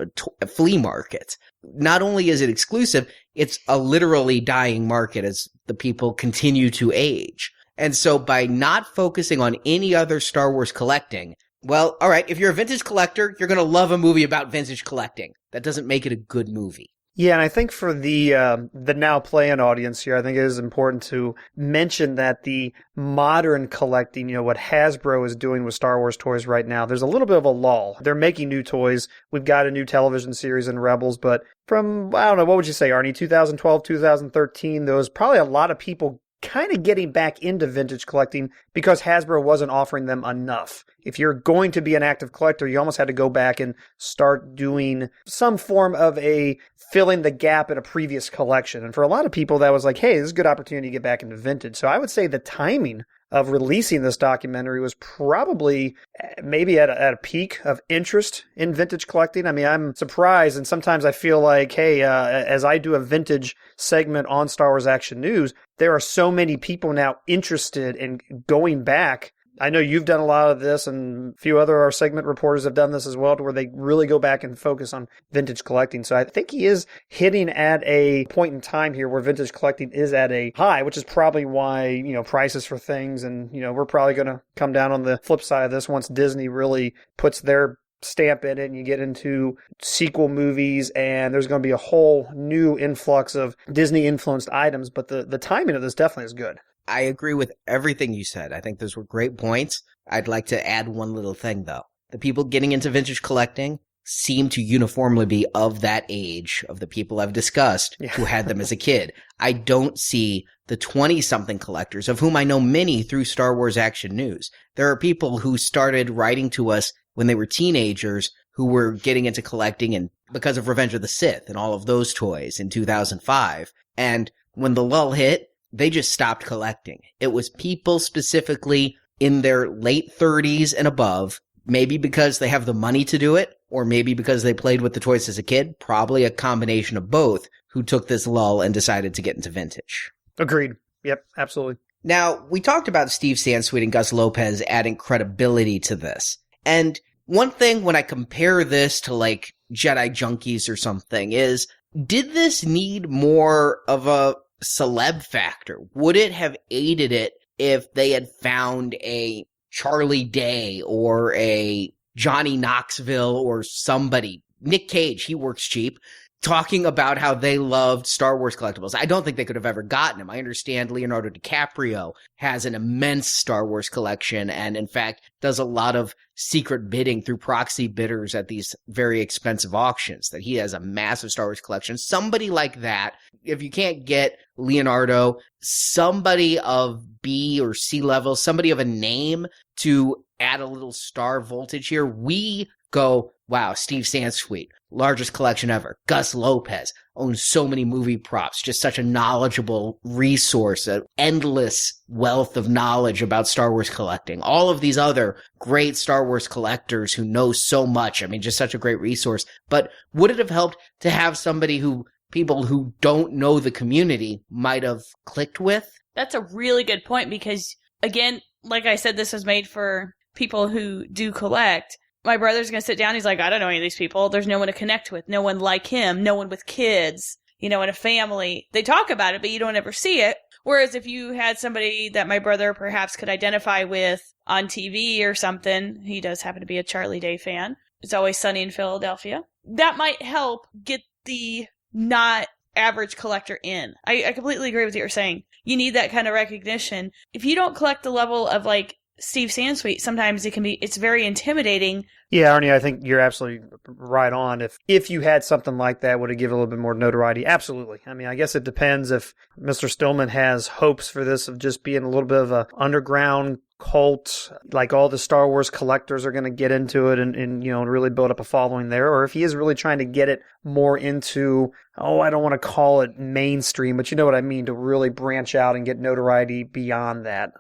a flea market. Not only is it exclusive, it's a literally dying market as the people continue to age. And so by not focusing on any other Star Wars collecting, well, all right, if you're a vintage collector, you're going to love a movie about vintage collecting. That doesn't make it a good movie. Yeah, and I think for the now playing audience here, I think it is important to mention that the modern collecting, what Hasbro is doing with Star Wars toys right now, there's a little bit of a lull. They're making new toys. We've got a new television series in Rebels, but from, I don't know, what would you say, Arnie, 2012, 2013, there was probably a lot of people kind of getting back into vintage collecting because Hasbro wasn't offering them enough. If you're going to be an active collector, you almost had to go back and start doing some form of a filling the gap in a previous collection. And for a lot of people, that was like, hey, this is a good opportunity to get back into vintage. So I would say the timing of releasing this documentary was probably maybe at a peak of interest in vintage collecting. I mean, I'm surprised, and sometimes I feel like, hey, as I do a vintage segment on Star Wars Action News, there are so many people now interested in going back. I know you've done a lot of this, and a few other our segment reporters have done this as well, to where they really go back and focus on vintage collecting. So I think he is hitting at a point in time here where vintage collecting is at a high, which is probably why, prices for things, and, we're probably going to come down on the flip side of this once Disney really puts their stamp in it and you get into sequel movies, and there's going to be a whole new influx of Disney-influenced items. But the timing of this definitely is good. I agree with everything you said. I think those were great points. I'd like to add one little thing, though. The people getting into vintage collecting seem to uniformly be of that age of the people I've discussed who had them as a kid. I don't see the 20-something collectors, of whom I know many through Star Wars Action News. There are people who started writing to us when they were teenagers who were getting into collecting and because of Revenge of the Sith and all of those toys in 2005. And when the lull hit, they just stopped collecting. It was people specifically in their late 30s and above Maybe because they have the money to do it, or maybe because they played with the toys as a kid. Probably a combination of both, who took this lull and decided to get into vintage. Agreed. Yep, absolutely. Now, we talked about Steve Sansweet and Gus Lopez adding credibility to this. And one thing when I compare this to like Jedi Junkies or something is, did this need more of a celeb factor? Would it have aided it if they had found a Charlie Day or a Johnny Knoxville or somebody, Nick Cage, he works cheap, talking about how they loved Star Wars collectibles? I don't think they could have ever gotten him. I understand Leonardo DiCaprio has an immense Star Wars collection and, in fact, does a lot of secret bidding through proxy bidders at these very expensive auctions, that he has a massive Star Wars collection. Somebody like that, if you can't get Leonardo, somebody of B or C level, somebody of a name to add a little star voltage here, we go, wow, Steve Sansweet, largest collection ever. Gus Lopez owns so many movie props, just such a knowledgeable resource, an endless wealth of knowledge about Star Wars collecting. All of these other great Star Wars collectors who know so much. I mean, just such a great resource. But would it have helped to have somebody who people who don't know the community might have clicked with? That's a really good point because, again, like I said, this was made for people who do collect. My brother's going to sit down. He's like, I don't know any of these people. There's no one to connect with. No one like him. No one with kids, in a family. They talk about it, but you don't ever see it. Whereas if you had somebody that my brother perhaps could identify with on TV or something, he does happen to be a Charlie Day fan. It's Always Sunny in Philadelphia. That might help get the not average collector in. I completely agree with what you're saying. You need that kind of recognition. If you don't collect the level of like Steve Sansweet, sometimes it's very intimidating. Yeah, Arnie, I think you're absolutely right on. If you had something like that, would it give a little bit more notoriety? Absolutely. I mean, I guess it depends if Mr. Stillman has hopes for this of just being a little bit of a underground cult, like all the Star Wars collectors are going to get into it and really build up a following there, or if he is really trying to get it more into, I don't want to call it mainstream, but you know what I mean, to really branch out and get notoriety beyond that.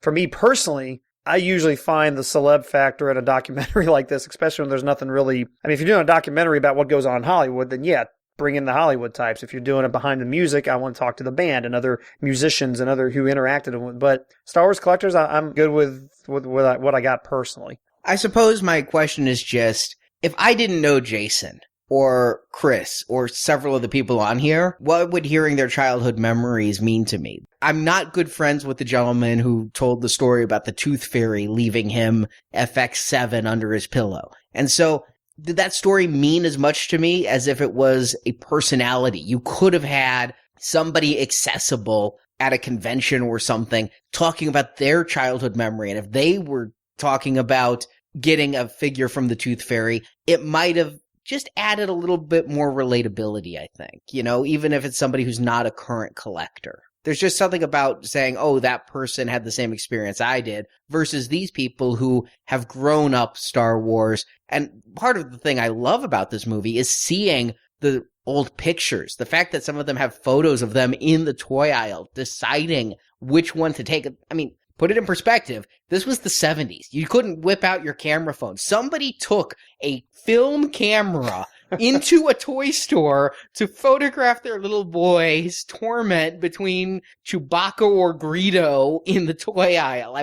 For me personally, I usually find the celeb factor in a documentary like this, especially when there's nothing really, if you're doing a documentary about what goes on in Hollywood, then yeah, bring in the Hollywood types. If you're doing it behind the music, I want to talk to the band and other musicians and other who interacted with. But Star Wars collectors, I'm good with what I got personally. I suppose my question is just, if I didn't know Jason or Chris or several of the people on here, what would hearing their childhood memories mean to me? I'm not good friends with the gentleman who told the story about the Tooth Fairy leaving him FX7 under his pillow. And so, did that story mean as much to me as if it was a personality? You could have had somebody accessible at a convention or something talking about their childhood memory. And if they were talking about getting a figure from the Tooth Fairy, it might have just added a little bit more relatability, I think. Even if it's somebody who's not a current collector. There's just something about saying, that person had the same experience I did, versus these people who have grown up Star Wars. And part of the thing I love about this movie is seeing the old pictures. The fact that some of them have photos of them in the toy aisle, deciding which one to take. Put it in perspective. This was the 70s. You couldn't whip out your camera phone. Somebody took a film camera into a toy store to photograph their little boy's torment between Chewbacca or Greedo in the toy aisle.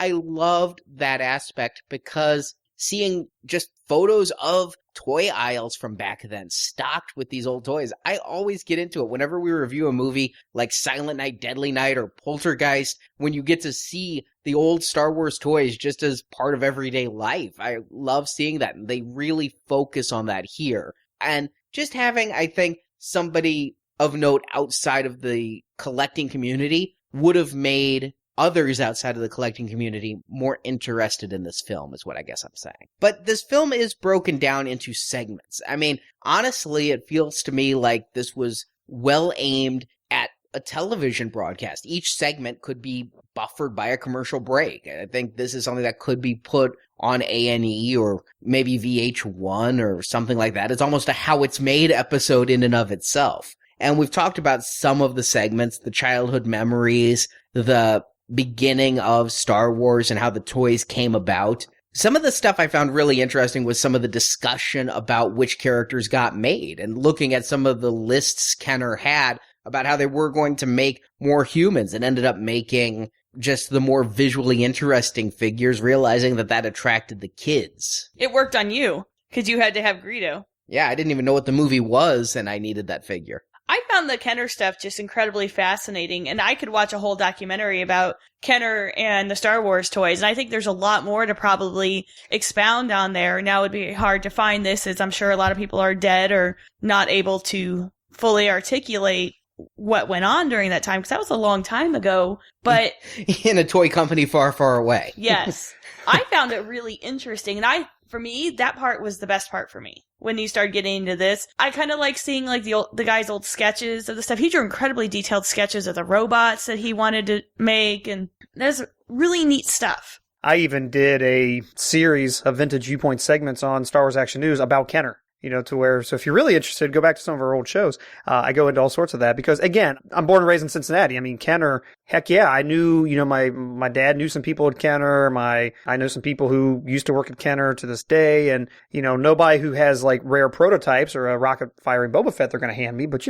I loved that aspect because seeing just photos of toy aisles from back then stocked with these old toys, I always get into it. Whenever we review a movie like Silent Night, Deadly Night, or Poltergeist, when you get to see the old Star Wars toys just as part of everyday life, I love seeing that. And they really focus on that here. And just having, I think, somebody of note outside of the collecting community would have made others outside of the collecting community more interested in this film, is what I guess I'm saying. But this film is broken down into segments. Honestly, it feels to me like this was well aimed at a television broadcast. Each segment could be buffered by a commercial break. I think this is something that could be put on A&E or maybe VH1 or something like that. It's almost a How It's Made episode in and of itself. And we've talked about some of the segments, the childhood memories, the beginning of Star Wars and how the toys came about. Some of the stuff I found really interesting was some of the discussion about which characters got made, and looking at some of the lists Kenner had about how they were going to make more humans and ended up making just the more visually interesting figures, realizing that attracted the kids. It worked on you, because you had to have Greedo. Yeah, I didn't even know what the movie was, and I needed that figure. I found the Kenner stuff just incredibly fascinating, and I could watch a whole documentary about Kenner and the Star Wars toys, and I think there's a lot more to probably expound on there. Now it would be hard to find this, as I'm sure a lot of people are dead or not able to fully articulate what went on during that time, because that was a long time ago, but... in a toy company far, far away. Yes. I found it really interesting, and for me, that part was the best part for me. When you started getting into this, I kind of like seeing like the guy's old sketches of the stuff. He drew incredibly detailed sketches of the robots that he wanted to make, and there's really neat stuff. I even did a series of vintage viewpoint segments on Star Wars Action News about Kenner. To where, so if you're really interested, go back to some of our old shows. I go into all sorts of that because, again, I'm born and raised in Cincinnati. I mean, Kenner, heck yeah, I knew, my dad knew some people at Kenner. I know some people who used to work at Kenner to this day. And, nobody who has like rare prototypes or a rocket firing Boba Fett they're going to hand me. But,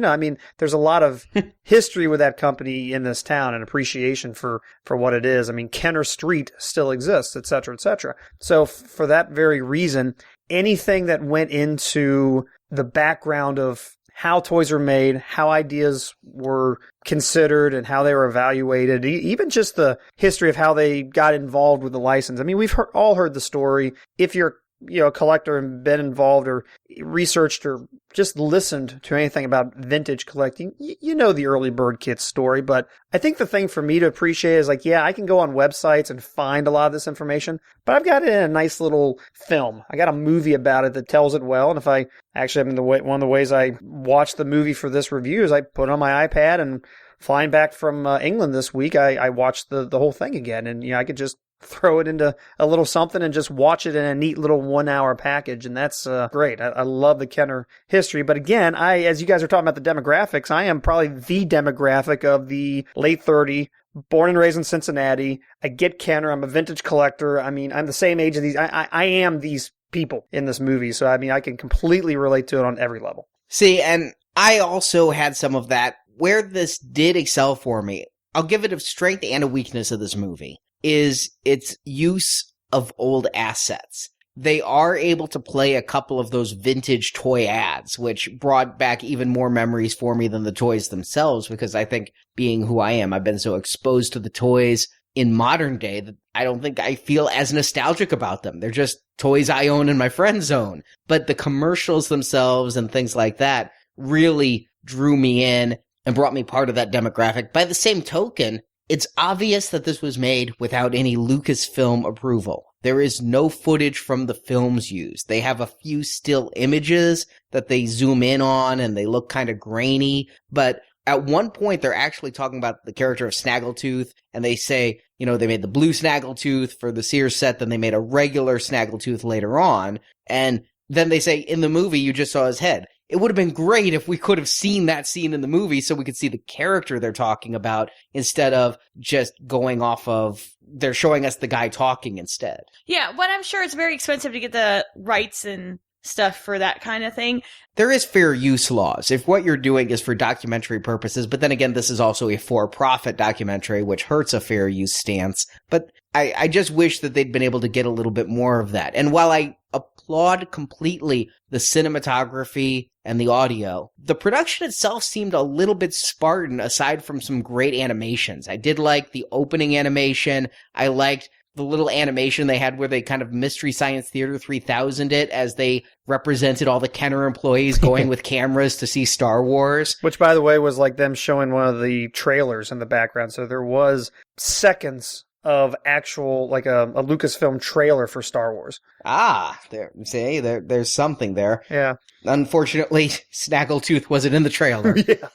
there's a lot of history with that company in this town and appreciation for what it is. I mean, Kenner Street still exists, et cetera, et cetera. So for that very reason, anything that went into the background of how toys are made, how ideas were considered and how they were evaluated, even just the history of how they got involved with the license. I mean, we've all heard the story. If you're a collector and been involved or researched or just listened to anything about vintage collecting, you know the early bird kit story. But I think the thing for me to appreciate is like, yeah, I can go on websites and find a lot of this information, but I've got it in a nice little film. I got a movie about it that tells it well. And if I actually, one of the ways I watched the movie for this review is I put it on my iPad, and flying back from England this week, I watched the whole thing again. And, I could just throw it into a little something and just watch it in a neat little 1 hour package. And that's great. I love the Kenner history. But again, as you guys are talking about the demographics, I am probably the demographic of the late 30, born and raised in Cincinnati. I get Kenner. I'm a vintage collector. I mean, I'm the same age of these. I am these people in this movie. So, I mean, I can completely relate to it on every level. See, and I also had some of that. Where this did excel for me, I'll give it a strength and a weakness of this movie, is its use of old assets. They are able to play a couple of those vintage toy ads, which brought back even more memories for me than the toys themselves, because I think, being who I am, I've been so exposed to the toys in modern day that I don't think I feel as nostalgic about them. They're just toys I own and my friends own. But the commercials themselves and things like that really drew me in and brought me part of that demographic. By the same token, it's obvious that this was made without any Lucasfilm approval. There is no footage from the films used. They have a few still images that they zoom in on and they look kind of grainy, but at one point they're actually talking about the character of Snaggletooth, and they say, they made the blue Snaggletooth for the Sears set, then they made a regular Snaggletooth later on, and then they say, in the movie you just saw his head. It would have been great if we could have seen that scene in the movie so we could see the character they're talking about instead of just going off of, they're showing us the guy talking instead. Yeah, but I'm sure it's very expensive to get the rights and stuff for that kind of thing. There is fair use laws if what you're doing is for documentary purposes, but then again, this is also a for-profit documentary, which hurts a fair use stance. But I just wish that they'd been able to get a little bit more of that. And while I applaud completely the cinematography and the audio, the production itself seemed a little bit Spartan aside from some great animations. I did like the opening animation. I liked the little animation they had where they kind of Mystery Science Theater 3000 it as they represented all the Kenner employees going with cameras to see Star Wars. Which, by the way, was like them showing one of the trailers in the background. So there was seconds of actual, like a Lucasfilm trailer for Star Wars. There's something there. Yeah. Unfortunately, Snaggletooth wasn't in the trailer. Yeah.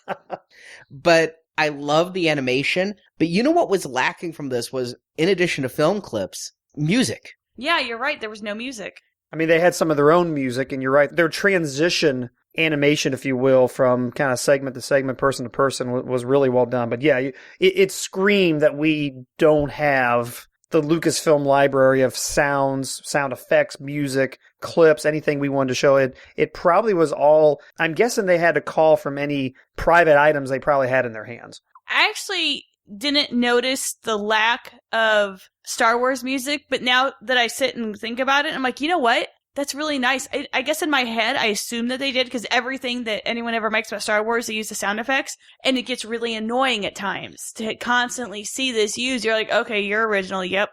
But I love the animation. But you know what was lacking from this was, in addition to film clips, music. Yeah, you're right. There was no music. I mean, they had some of their own music, and you're right. Their transition animation, if you will, from kind of segment to segment, person to person, was really well done. But yeah, it screamed that we don't have the Lucasfilm library of sounds, sound effects, music, clips, anything we wanted to show. It probably was all, I'm guessing they had to call from any private items they probably had in their hands. I actually didn't notice the lack of Star Wars music, but now that I sit and think about it, I'm like, you know what? That's really nice. I guess in my head, I assume that they did, because everything that anyone ever makes about Star Wars, they use the sound effects, and it gets really annoying at times to constantly see this used. You're like, okay, you're original. Yep.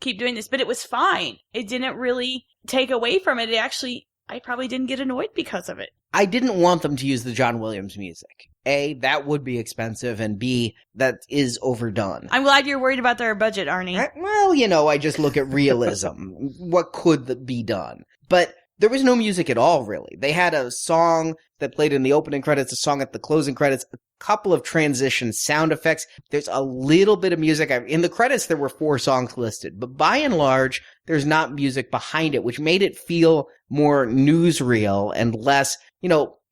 Keep doing this. But it was fine. It didn't really take away from it. It actually, I probably didn't get annoyed because of it. I didn't want them to use the John Williams music. A, that would be expensive, and B, that is overdone. I'm glad you're worried about their budget, Arnie. Well, I just look at realism. What could be done? But there was no music at all, really. They had a song that played in the opening credits, a song at the closing credits, a couple of transition sound effects. There's a little bit of music. In the credits, there were 4 songs listed, but by and large, there's not music behind it, which made it feel more newsreel and less,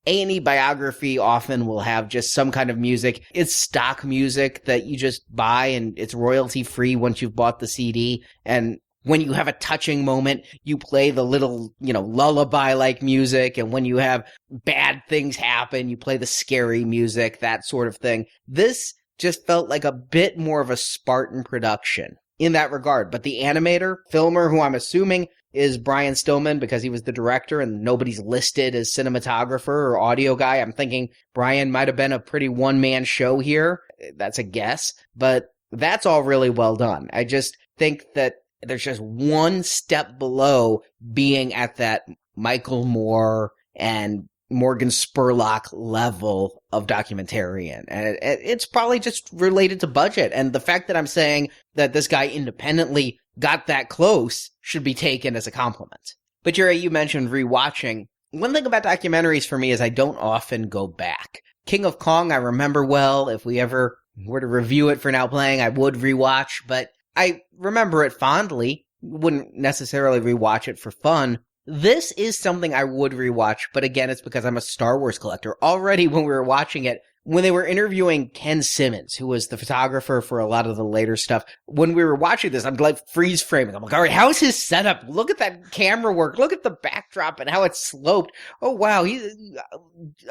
A&E biography often will have just some kind of music. It's stock music that you just buy, and it's royalty free once you've bought the CD. And when you have a touching moment, you play the little, lullaby-like music. And when you have bad things happen, you play the scary music, that sort of thing. This just felt like a bit more of a Spartan production in that regard. But the animator, filmer, who I'm assuming is Brian Stillman, because he was the director and nobody's listed as cinematographer or audio guy. I'm thinking Brian might have been a pretty one-man show here. That's a guess. But that's all really well done. I just think that there's just one step below being at that Michael Moore and Morgan Spurlock level of documentarian. And it's probably just related to budget. And the fact that I'm saying that this guy independently got that close should be taken as a compliment. But Jerry, you mentioned rewatching. One thing about documentaries for me is I don't often go back. King of Kong, I remember well. If we ever were to review it for Now Playing, I would rewatch, but I remember it fondly. Wouldn't necessarily rewatch it for fun. This is something I would rewatch, but again, it's because I'm a Star Wars collector. Already when we were watching it, when they were interviewing Ken Simmons, who was the photographer for a lot of the later stuff, when we were watching this, I'm like freeze framing. I'm like, all right, how's his setup? Look at that camera work. Look at the backdrop and how it's sloped. Oh, wow. He's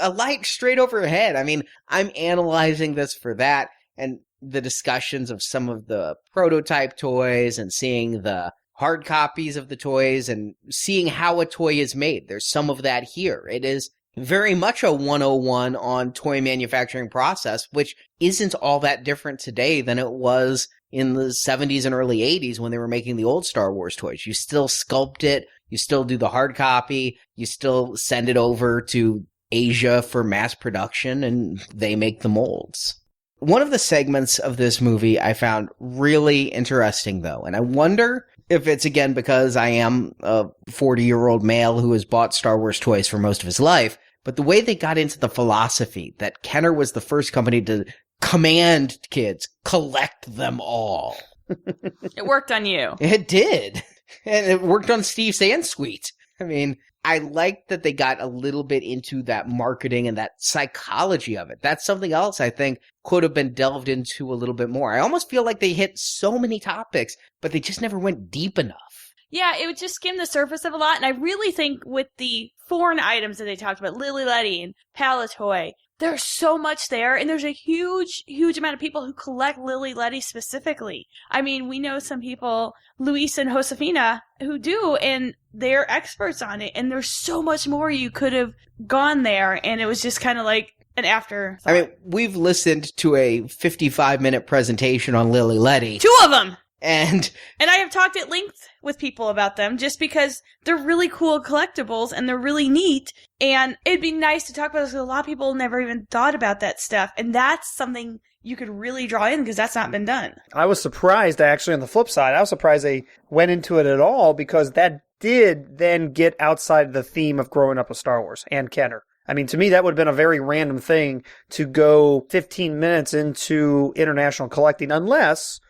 a light straight overhead. I mean, I'm analyzing this for that, and the discussions of some of the prototype toys and seeing the hard copies of the toys and seeing how a toy is made. There's some of that here. It is very much a 101 on toy manufacturing process, which isn't all that different today than it was in the 70s and early 80s when they were making the old Star Wars toys. You still sculpt it, you still do the hard copy, you still send it over to Asia for mass production, and they make the molds. One of the segments of this movie I found really interesting, though, and I wonder if it's, again, because I am a 40-year-old male who has bought Star Wars toys for most of his life, but the way they got into the philosophy that Kenner was the first company to command kids, collect them all. It worked on you. It did. And it worked on Steve Sansweet. I mean, I like that they got a little bit into that marketing and that psychology of it. That's something else I think could have been delved into a little bit more. I almost feel like they hit so many topics, but they just never went deep enough. Yeah, it would just skim the surface of a lot. And I really think with the foreign items that they talked about, Lily Letty and Palatoy, there's so much there. And there's a huge, huge amount of people who collect Lily Letty specifically. I mean, we know some people, Luis and Josefina, who do, and they're experts on it. And there's so much more you could have gone there. And it was just kind of like an afterthought. I mean, we've listened to a 55-minute presentation on Lily Letty. 2 of them! And I have talked at length with people about them just because they're really cool collectibles and they're really neat. And it'd be nice to talk about this because a lot of people never even thought about that stuff. And that's something you could really draw in because that's not been done. I was surprised, actually, on the flip side. I was surprised they went into it at all because that did then get outside the theme of growing up with Star Wars and Kenner. I mean, to me, that would have been a very random thing to go 15 minutes into international collecting unless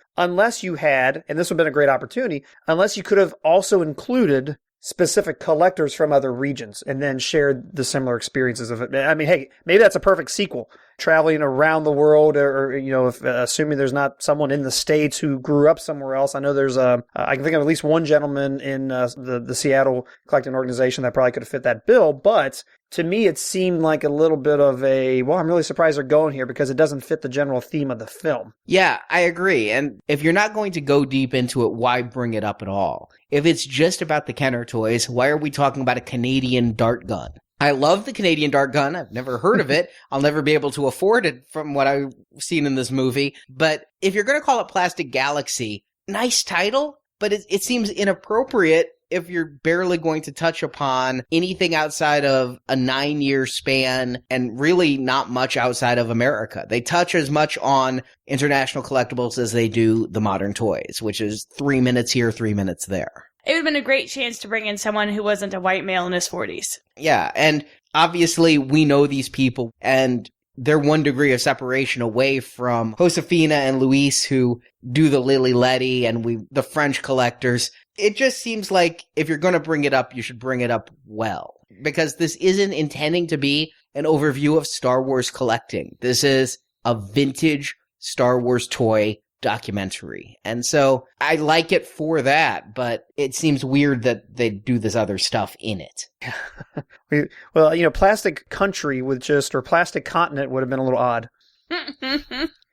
you had, and this would have been a great opportunity, unless you could have also included specific collectors from other regions and then shared the similar experiences of it. I mean, hey, maybe that's a perfect sequel. traveling around the world, or if, assuming there's not someone in the States who grew up somewhere else. I know there's I can think of at least one gentleman in the Seattle collecting organization that probably could have fit that bill, but to me, it seemed like a little bit of I'm really surprised they're going here because it doesn't fit the general theme of the film. Yeah, I agree. And if you're not going to go deep into it, why bring it up at all? If it's just about the Kenner toys, why are we talking about a Canadian dart gun? I love the Canadian dart gun. I've never heard of it. I'll never be able to afford it from what I've seen in this movie. But if you're going to call it Plastic Galaxy, nice title, but it seems inappropriate if you're barely going to touch upon anything outside of a 9-year span and really not much outside of America. They touch as much on international collectibles as they do the modern toys, which is 3 minutes here, 3 minutes there. It would have been a great chance to bring in someone who wasn't a white male in his 40s. Yeah, and obviously we know these people, and they're 1 degree of separation away from Josefina and Luis, who do the Lily Letty and the French collectors. It just seems like if you're going to bring it up, you should bring it up well. Because this isn't intending to be an overview of Star Wars collecting. This is a vintage Star Wars toy documentary. And so I like it for that, but it seems weird that they do this other stuff in it. Well, Plastic Country or Plastic Continent would have been a little odd.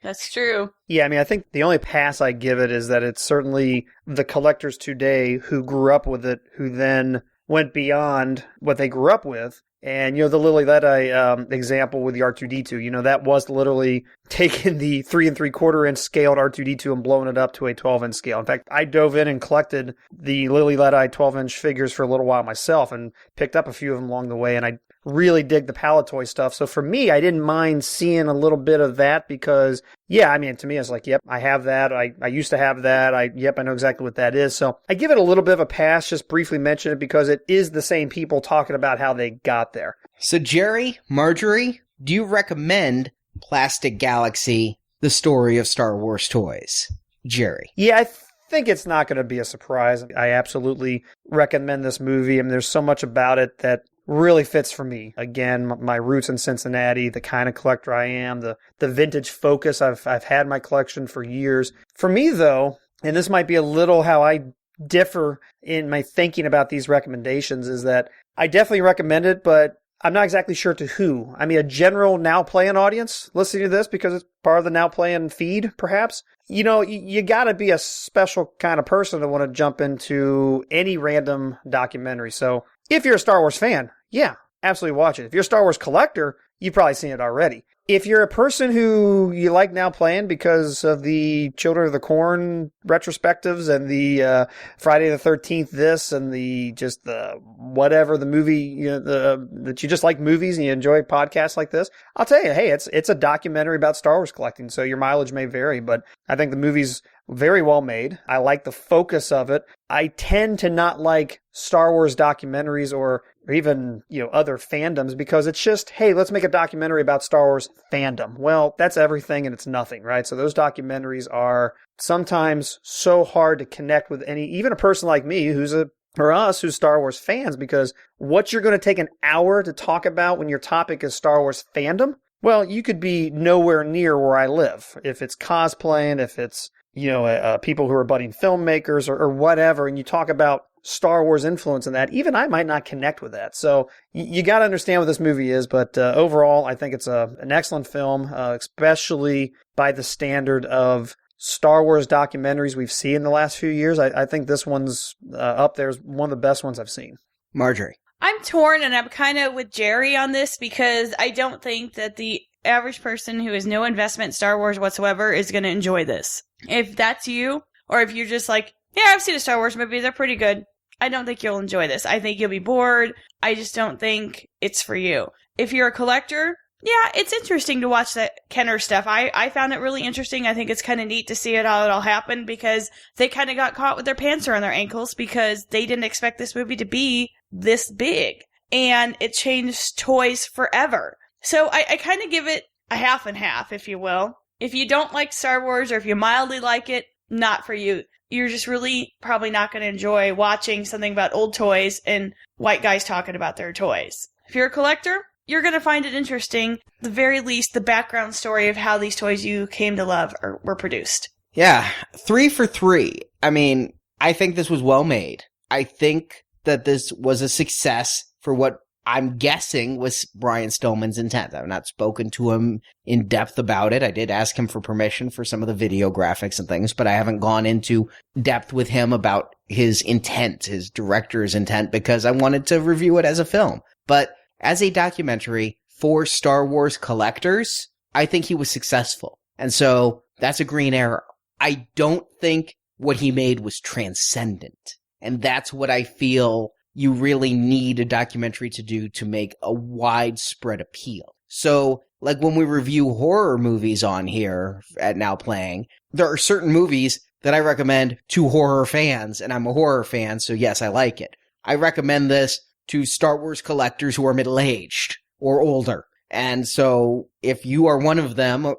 That's true. Yeah, I mean, I think the only pass I give it is that it's certainly the collectors today who grew up with it, who then went beyond what they grew up with. And, the Lily Letty example with the R2-D2, that was literally taking the 3 3/4 inch scaled R2-D2 and blowing it up to a 12-inch scale. In fact, I dove in and collected the Lily Letty 12-inch figures for a little while myself and picked up a few of them along the way, and I really dig the Palitoy stuff. So for me, I didn't mind seeing a little bit of that because, to me, it's like, yep, I have that. I used to have that. I know exactly what that is. So I give it a little bit of a pass, just briefly mention it because it is the same people talking about how they got there. So Jerry, Marjorie, do you recommend Plastic Galaxy, the story of Star Wars toys? Jerry. Yeah, I think it's not going to be a surprise. I absolutely recommend this movie. I mean, there's so much about it that really fits for me. Again, my roots in Cincinnati, the kind of collector I am, the vintage focus. I've had my collection for years. For me, though, and this might be a little how I differ in my thinking about these recommendations, is that I definitely recommend it, but I'm not exactly sure to who. I mean, a general Now Playing audience listening to this because it's part of the Now Playing feed, perhaps. You got to be a special kind of person to want to jump into any random documentary. So if you're a Star Wars fan, yeah, absolutely watch it. If you're a Star Wars collector, you've probably seen it already. If you're a person who you like Now Playing because of the Children of the Corn retrospectives and the Friday the 13th this and the whatever the movie, that you just like movies and you enjoy podcasts like this, I'll tell you, hey, it's a documentary about Star Wars collecting, so your mileage may vary, but I think the movie's very well made. I like the focus of it. I tend to not like Star Wars documentaries or even, other fandoms because it's just, hey, let's make a documentary about Star Wars fandom. Well, that's everything and it's nothing, right? So those documentaries are sometimes so hard to connect with even a person like me who's Star Wars fans, because what you're going to take an hour to talk about when your topic is Star Wars fandom, well, you could be nowhere near where I live. If it's cosplaying, if it's people who are budding filmmakers or whatever, and you talk about Star Wars influence in that, even I might not connect with that. So you got to understand what this movie is, but overall, I think it's an excellent film, especially by the standard of Star Wars documentaries we've seen in the last few years. I think this one's up there as one of the best ones I've seen. Marjorie. I'm torn, and I'm kind of with Jerry on this because I don't think that the average person who has no investment in Star Wars whatsoever is going to enjoy this. If that's you, or if you're just like, yeah, I've seen a Star Wars movie, they're pretty good, I don't think you'll enjoy this. I think you'll be bored. I just don't think it's for you. If you're a collector, yeah, it's interesting to watch that Kenner stuff. I found it really interesting. I think it's kind of neat to see how it all happened because they kind of got caught with their pants around their ankles because they didn't expect this movie to be this big. And it changed toys forever. So I kind of give it a half and half, if you will. If you don't like Star Wars or if you mildly like it, not for you. You're just really probably not going to enjoy watching something about old toys and white guys talking about their toys. If you're a collector, you're going to find it interesting. At the very least, the background story of how these toys you came to love were produced. Yeah, 3 for 3. I mean, I think this was well made. I think that this was a success for what I'm guessing was Brian Stillman's intent. I've not spoken to him in depth about it. I did ask him for permission for some of the video graphics and things, but I haven't gone into depth with him about his intent, his director's intent, because I wanted to review it as a film. But as a documentary for Star Wars collectors, I think he was successful. And so that's a green arrow. I don't think what he made was transcendent. And that's what I feel you really need a documentary to do to make a widespread appeal. So, like when we review horror movies on here at Now Playing, there are certain movies that I recommend to horror fans, and I'm a horror fan, so yes, I like it. I recommend this to Star Wars collectors who are middle-aged or older. And so, if you are one of them,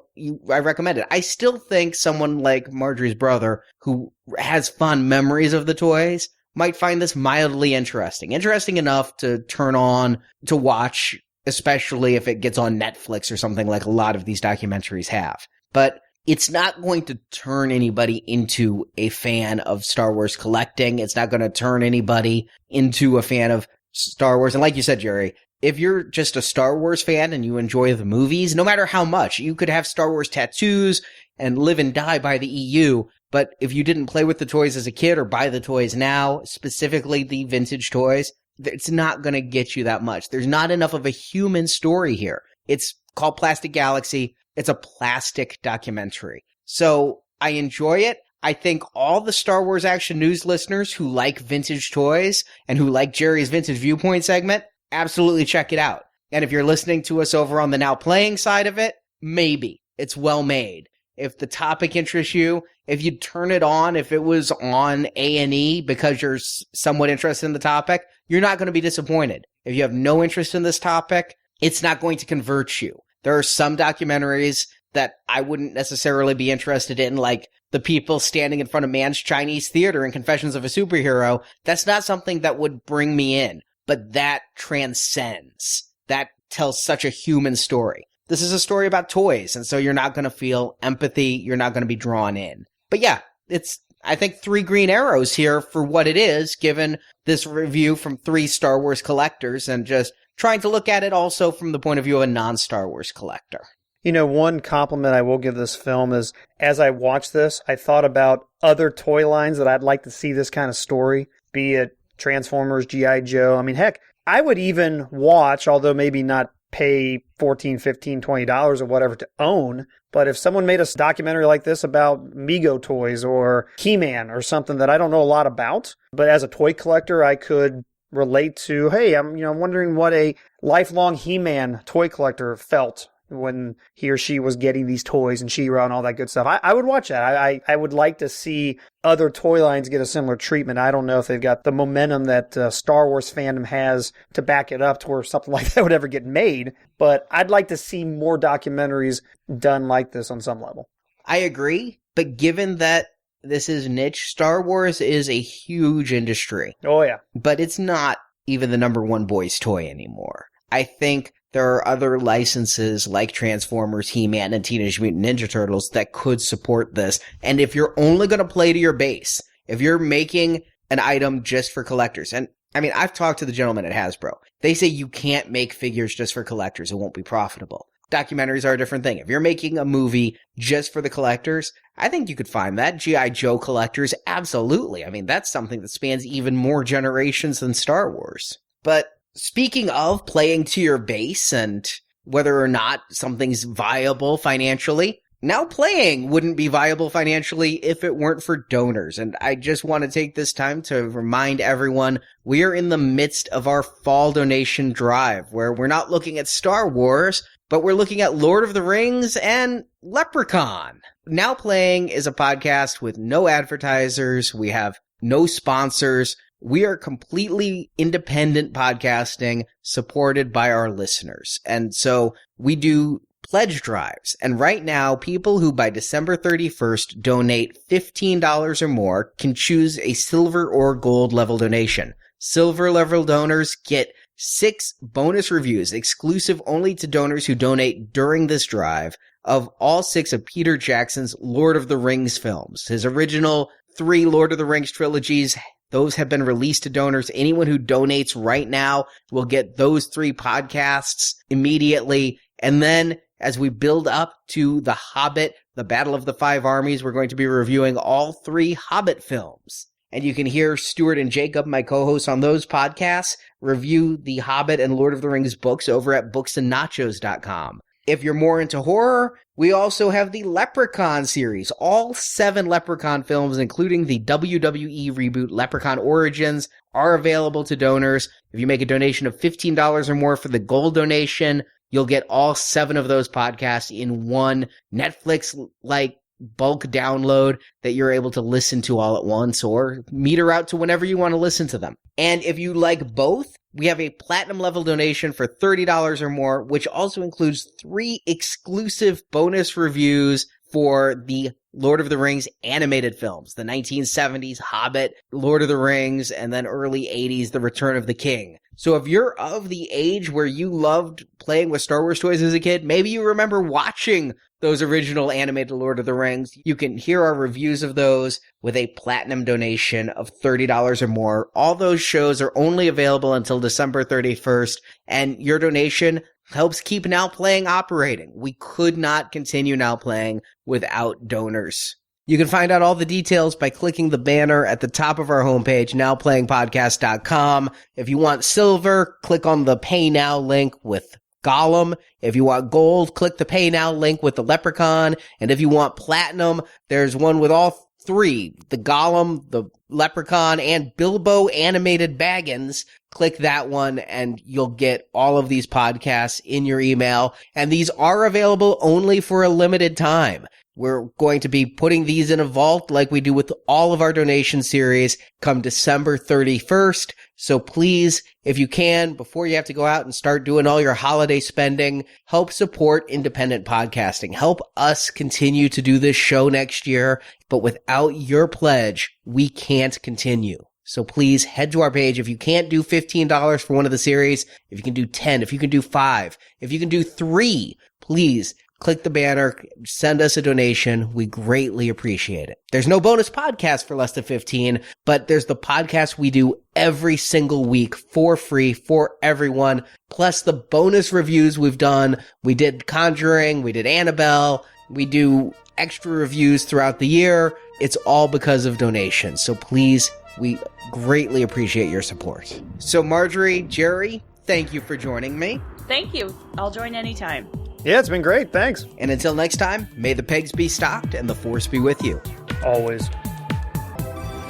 I recommend it. I still think someone like Marjorie's brother, who has fond memories of the toys, might find this mildly interesting. Interesting enough to turn on to watch, especially if it gets on Netflix or something like a lot of these documentaries have. But it's not going to turn anybody into a fan of Star Wars collecting. It's not going to turn anybody into a fan of Star Wars. And like you said, Jerry, if you're just a Star Wars fan and you enjoy the movies, no matter how much, you could have Star Wars tattoos and live and die by the EU. But if you didn't play with the toys as a kid or buy the toys now, specifically the vintage toys, it's not going to get you that much. There's not enough of a human story here. It's called Plastic Galaxy. It's a plastic documentary. So I enjoy it. I think all the Star Wars Action News listeners who like vintage toys and who like Jerry's Vintage Viewpoint segment, absolutely check it out. And if you're listening to us over on the Now Playing side of it, maybe. It's well made. If the topic interests you, if you turn it on, if it was on A&E because you're somewhat interested in the topic, you're not going to be disappointed. If you have no interest in this topic, it's not going to convert you. There are some documentaries that I wouldn't necessarily be interested in, like the people standing in front of Mann's Chinese Theater in Confessions of a Superhero. That's not something that would bring me in, but that transcends. That tells such a human story. This is a story about toys, and so you're not going to feel empathy. You're not going to be drawn in. But yeah, it's, I think, 3 green arrows here for what it is, given this review from 3 Star Wars collectors, and just trying to look at it also from the point of view of a non-Star Wars collector. You know, one compliment I will give this film is, as I watched this, I thought about other toy lines that I'd like to see this kind of story, be it Transformers, G.I. Joe. I mean, heck, I would even watch, although maybe not pay $14, $15, $20 or whatever to own. But if someone made a documentary like this about Mego toys or He-Man or something that I don't know a lot about, but as a toy collector, I could relate to, hey, I'm wondering what a lifelong He-Man toy collector felt when he or she was getting these toys and She-Ra and all that good stuff. I would watch that. I would like to see other toy lines get a similar treatment. I don't know if they've got the momentum that Star Wars fandom has to back it up to where something like that would ever get made, but I'd like to see more documentaries done like this on some level. I agree, but given that this is niche, Star Wars is a huge industry. Oh, yeah. But it's not even the number one boys' toy anymore. I think there are other licenses like Transformers, He-Man, and Teenage Mutant Ninja Turtles that could support this. And if you're only going to play to your base, if you're making an item just for collectors, and I mean, I've talked to the gentleman at Hasbro. They say you can't make figures just for collectors. It won't be profitable. Documentaries are a different thing. If you're making a movie just for the collectors, I think you could find that. G.I. Joe collectors, absolutely. I mean, that's something that spans even more generations than Star Wars. But speaking of playing to your base and whether or not something's viable financially, Now Playing wouldn't be viable financially if it weren't for donors. And I just want to take this time to remind everyone we are in the midst of our fall donation drive, where we're not looking at Star Wars, but we're looking at Lord of the Rings and Leprechaun. Now Playing is a podcast with no advertisers. We have no sponsors. We are completely independent podcasting supported by our listeners. And so we do pledge drives. And right now, people who by December 31st donate $15 or more can choose a silver or gold level donation. Silver level donors get 6 bonus reviews, exclusive only to donors who donate during this drive, of all 6 of Peter Jackson's Lord of the Rings films. His original 3 Lord of the Rings trilogies, those have been released to donors. Anyone who donates right now will get those 3 podcasts immediately. And then as we build up to The Hobbit, The Battle of the Five Armies, we're going to be reviewing all 3 Hobbit films. And you can hear Stuart and Jacob, my co-hosts on those podcasts, review The Hobbit and Lord of the Rings books over at booksandnachos.com. If you're more into horror, we also have the Leprechaun series. All 7 Leprechaun films, including the WWE reboot Leprechaun Origins, are available to donors. If you make a donation of $15 or more for the gold donation, you'll get all 7 of those podcasts in one Netflix-like bulk download that you're able to listen to all at once or meter out to whenever you want to listen to them. And if you like both, we have a platinum level donation for $30 or more, which also includes 3 exclusive bonus reviews for the Lord of the Rings animated films, the 1970s Hobbit, Lord of the Rings, and then early 80s The Return of the King. So if you're of the age where you loved playing with Star Wars toys as a kid, maybe you remember watching those original animated Lord of the Rings, you can hear our reviews of those with a platinum donation of $30 or more. All those shows are only available until December 31st, and your donation helps keep Now Playing operating. We could not continue Now Playing without donors. You can find out all the details by clicking the banner at the top of our homepage, nowplayingpodcast.com. If you want silver, click on the Pay Now link with Gollum. If you want gold, click the Pay Now link with the Leprechaun. And if you want platinum, there's one with all 3, the Gollum, the Leprechaun, and Bilbo animated Baggins. Click that one and you'll get all of these podcasts in your email. And these are available only for a limited time. We're going to be putting these in a vault like we do with all of our donation series come December 31st. So please, if you can, before you have to go out and start doing all your holiday spending, help support independent podcasting. Help us continue to do this show next year. But without your pledge, we can't continue. So please head to our page. If you can't do $15 for one of the series, if you can do 10, if you can do 5, if you can do 3, please click the banner, send us a donation. We greatly appreciate it. There's no bonus podcast for less than 15, but there's the podcast we do every single week for free for everyone, plus the bonus reviews we've done. We did Conjuring, we did Annabelle, we do extra reviews throughout the year. It's all because of donations. So please, we greatly appreciate your support. So Marjorie, Jerry, thank you for joining me. Thank you. I'll join anytime. Yeah, it's been great. Thanks. And until next time, may the pegs be stocked and the force be with you. Always.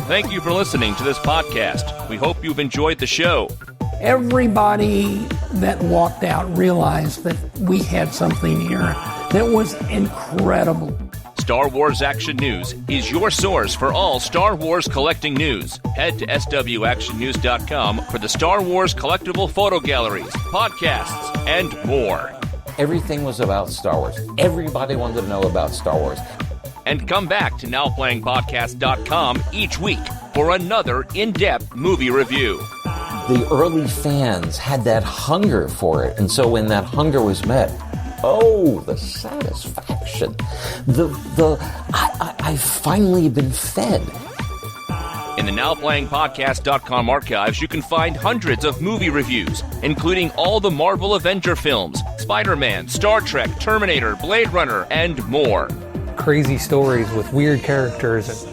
Thank you for listening to this podcast. We hope you've enjoyed the show. Everybody that walked out realized that we had something here that was incredible. Star Wars Action News is your source for all Star Wars collecting news. Head to swactionnews.com for the Star Wars collectible photo galleries, podcasts, and more. Everything was about Star Wars. Everybody wanted to know about Star Wars. And come back to nowplayingpodcast.com each week for another in-depth movie review. The early fans had that hunger for it, and so when that hunger was met, oh, the satisfaction. I've finally been fed. In the NowPlayingPodcast.com archives, you can find hundreds of movie reviews, including all the Marvel Avenger films, Spider-Man, Star Trek, Terminator, Blade Runner, and more. Crazy stories with weird characters.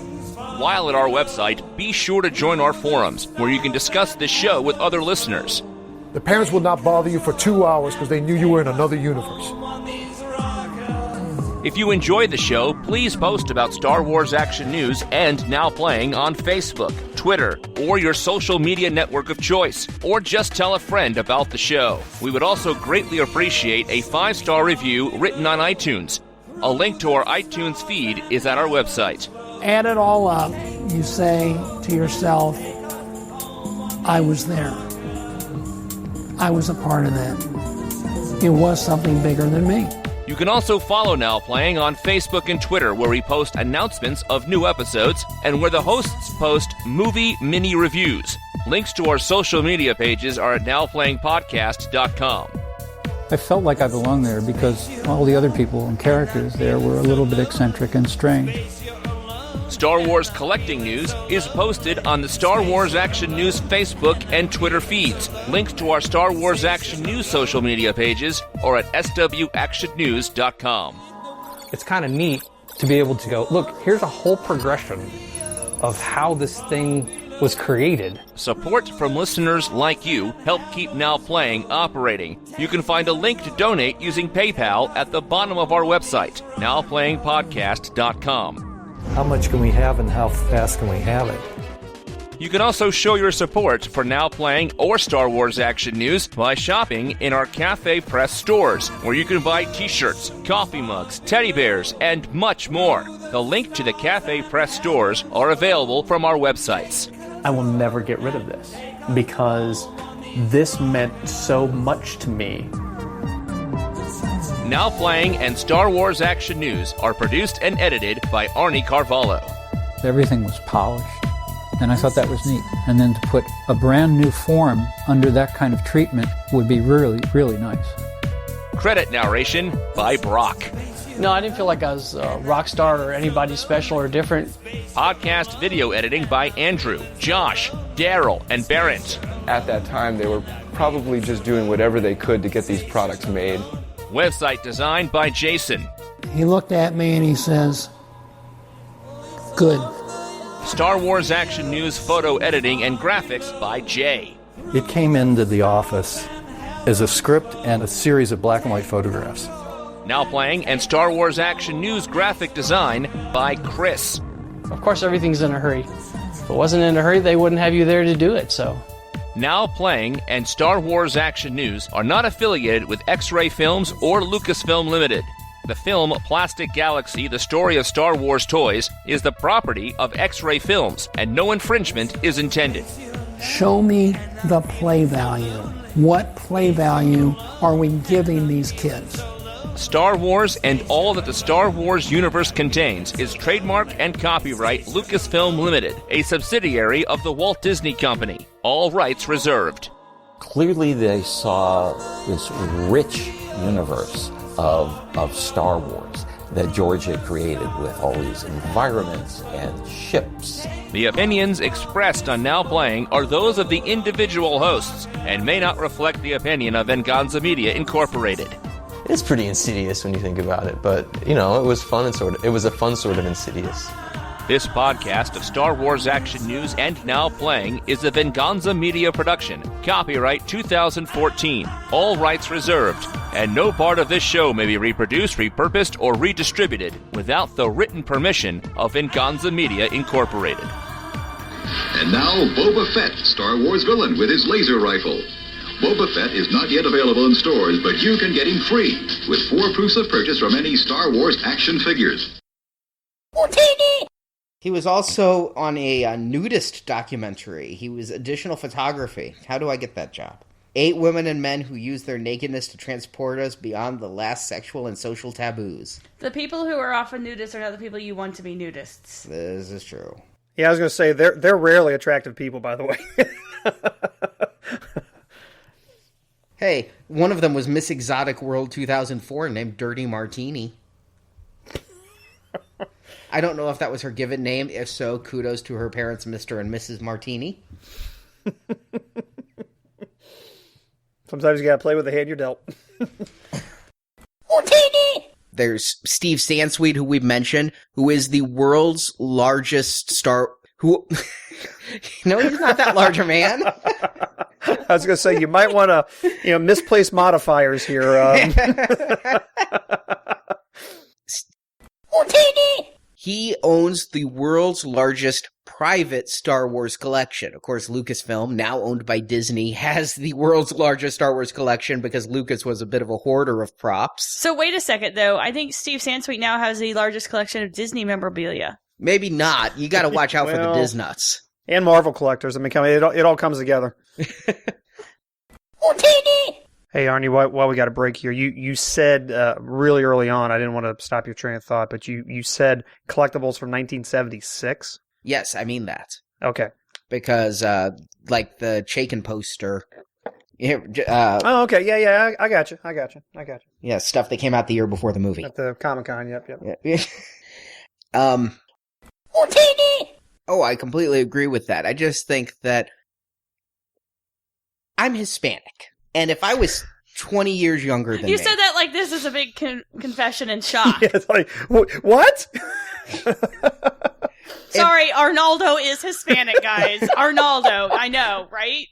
While at our website, be sure to join our forums, where you can discuss the show with other listeners. The parents will not bother you for 2 hours because they knew you were in another universe. If you enjoyed the show, please post about Star Wars Action News and Now Playing on Facebook, Twitter, or your social media network of choice, or just tell a friend about the show. We would also greatly appreciate a 5-star review written on iTunes. A link to our iTunes feed is at our website. Add it all up, you say to yourself, I was there. I was a part of that. It was something bigger than me. You can also follow Now Playing on Facebook and Twitter, where we post announcements of new episodes and where the hosts post movie mini reviews. Links to our social media pages are at nowplayingpodcast.com. I felt like I belonged there because all the other people and characters there were a little bit eccentric and strange. Star Wars collecting news is posted on the Star Wars Action News Facebook and Twitter feeds. Links to our Star Wars Action News social media pages are at swactionnews.com. It's kind of neat to be able to go, look, here's a whole progression of how this thing was created. Support from listeners like you help keep Now Playing operating. You can find a link to donate using PayPal at the bottom of our website, nowplayingpodcast.com. How much can we have and how fast can we have it? You can also show your support for Now Playing or Star Wars Action News by shopping in our Cafe Press stores, where you can buy t-shirts, coffee mugs, teddy bears, and much more. The link to the Cafe Press stores are available from our websites. I will never get rid of this because this meant so much to me. Now Playing and Star Wars Action News are produced and edited by Arnie Carvalho. Everything was polished, and I thought that was neat. And then to put a brand new form under that kind of treatment would be really, really nice. Credit narration by Brock. No, I didn't feel like I was a rock star or anybody special or different. Podcast video editing by Andrew, Josh, Daryl, and Barrett. At that time, they were probably just doing whatever they could to get these products made. Website design by Jason. He looked at me and he says, good. Star Wars Action News photo editing and graphics by Jay. It came into the office as a script and a series of black and white photographs. Now Playing and Star Wars Action News graphic design by Chris. Of course, everything's in a hurry. If it wasn't in a hurry, they wouldn't have you there to do it, so... Now Playing and Star Wars Action News are not affiliated with X-Ray Films or Lucasfilm Limited. The film Plastic Galaxy, The Story of Star Wars Toys is the property of X-Ray Films, and no infringement is intended. Show me the play value. What play value are we giving these kids? Star Wars and all that the Star Wars universe contains is trademark and copyright Lucasfilm Limited, a subsidiary of the Walt Disney Company. All rights reserved. Clearly they saw this rich universe of Star Wars that George had created with all these environments and ships. The opinions expressed on Now Playing are those of the individual hosts and may not reflect the opinion of Venganza Media Incorporated. It's pretty insidious when you think about it, but, you know, it was fun and it was a fun sort of insidious. This podcast of Star Wars Action News and Now Playing is a Venganza Media production. Copyright 2014. All rights reserved. And no part of this show may be reproduced, repurposed, or redistributed without the written permission of Venganza Media Incorporated. And now, Boba Fett, Star Wars villain with his laser rifle. Boba Fett is not yet available in stores, but you can get him free with 4 proofs of purchase from any Star Wars action figures. He was also on a nudist documentary. He was additional photography. How do I get that job? 8 women and men who use their nakedness to transport us beyond the last sexual and social taboos. The people who are often nudists are not the people you want to be nudists. This is true. Yeah, I was going to say, they're rarely attractive people, by the way. Hey, one of them was Miss Exotic World 2004 named Dirty Martini. I don't know if that was her given name. If so, kudos to her parents, Mr. and Mrs. Martini. Sometimes you gotta play with the hand you're dealt. There's Steve Sansweet, who we've mentioned, who is the world's largest who... No, he's not that large a man. I was going to say, you might want to, misplace modifiers here. He owns the world's largest private Star Wars collection. Of course, Lucasfilm, now owned by Disney, has the world's largest Star Wars collection because Lucas was a bit of a hoarder of props. So wait a second, though. I think Steve Sansweet now has the largest collection of Disney memorabilia. Maybe not. You got to watch out for the Disnuts. And Marvel collectors. I mean, it all comes together. Hey, Arnie, while we got a break here, you said really early on, I didn't want to stop your train of thought, but you said collectibles from 1976? Yes, I mean that. Okay. because like the Chaikin poster. Okay. Yeah. I got you. Yeah, stuff that came out the year before the movie. At the Comic-Con, yep. Oh, I completely agree with that. I just think that I'm Hispanic. And if I was 20 years younger than You me... said that like this is a big confession and shock. Yeah, it's like, what? Sorry, Arnaldo is Hispanic, guys. Arnaldo, I know, right?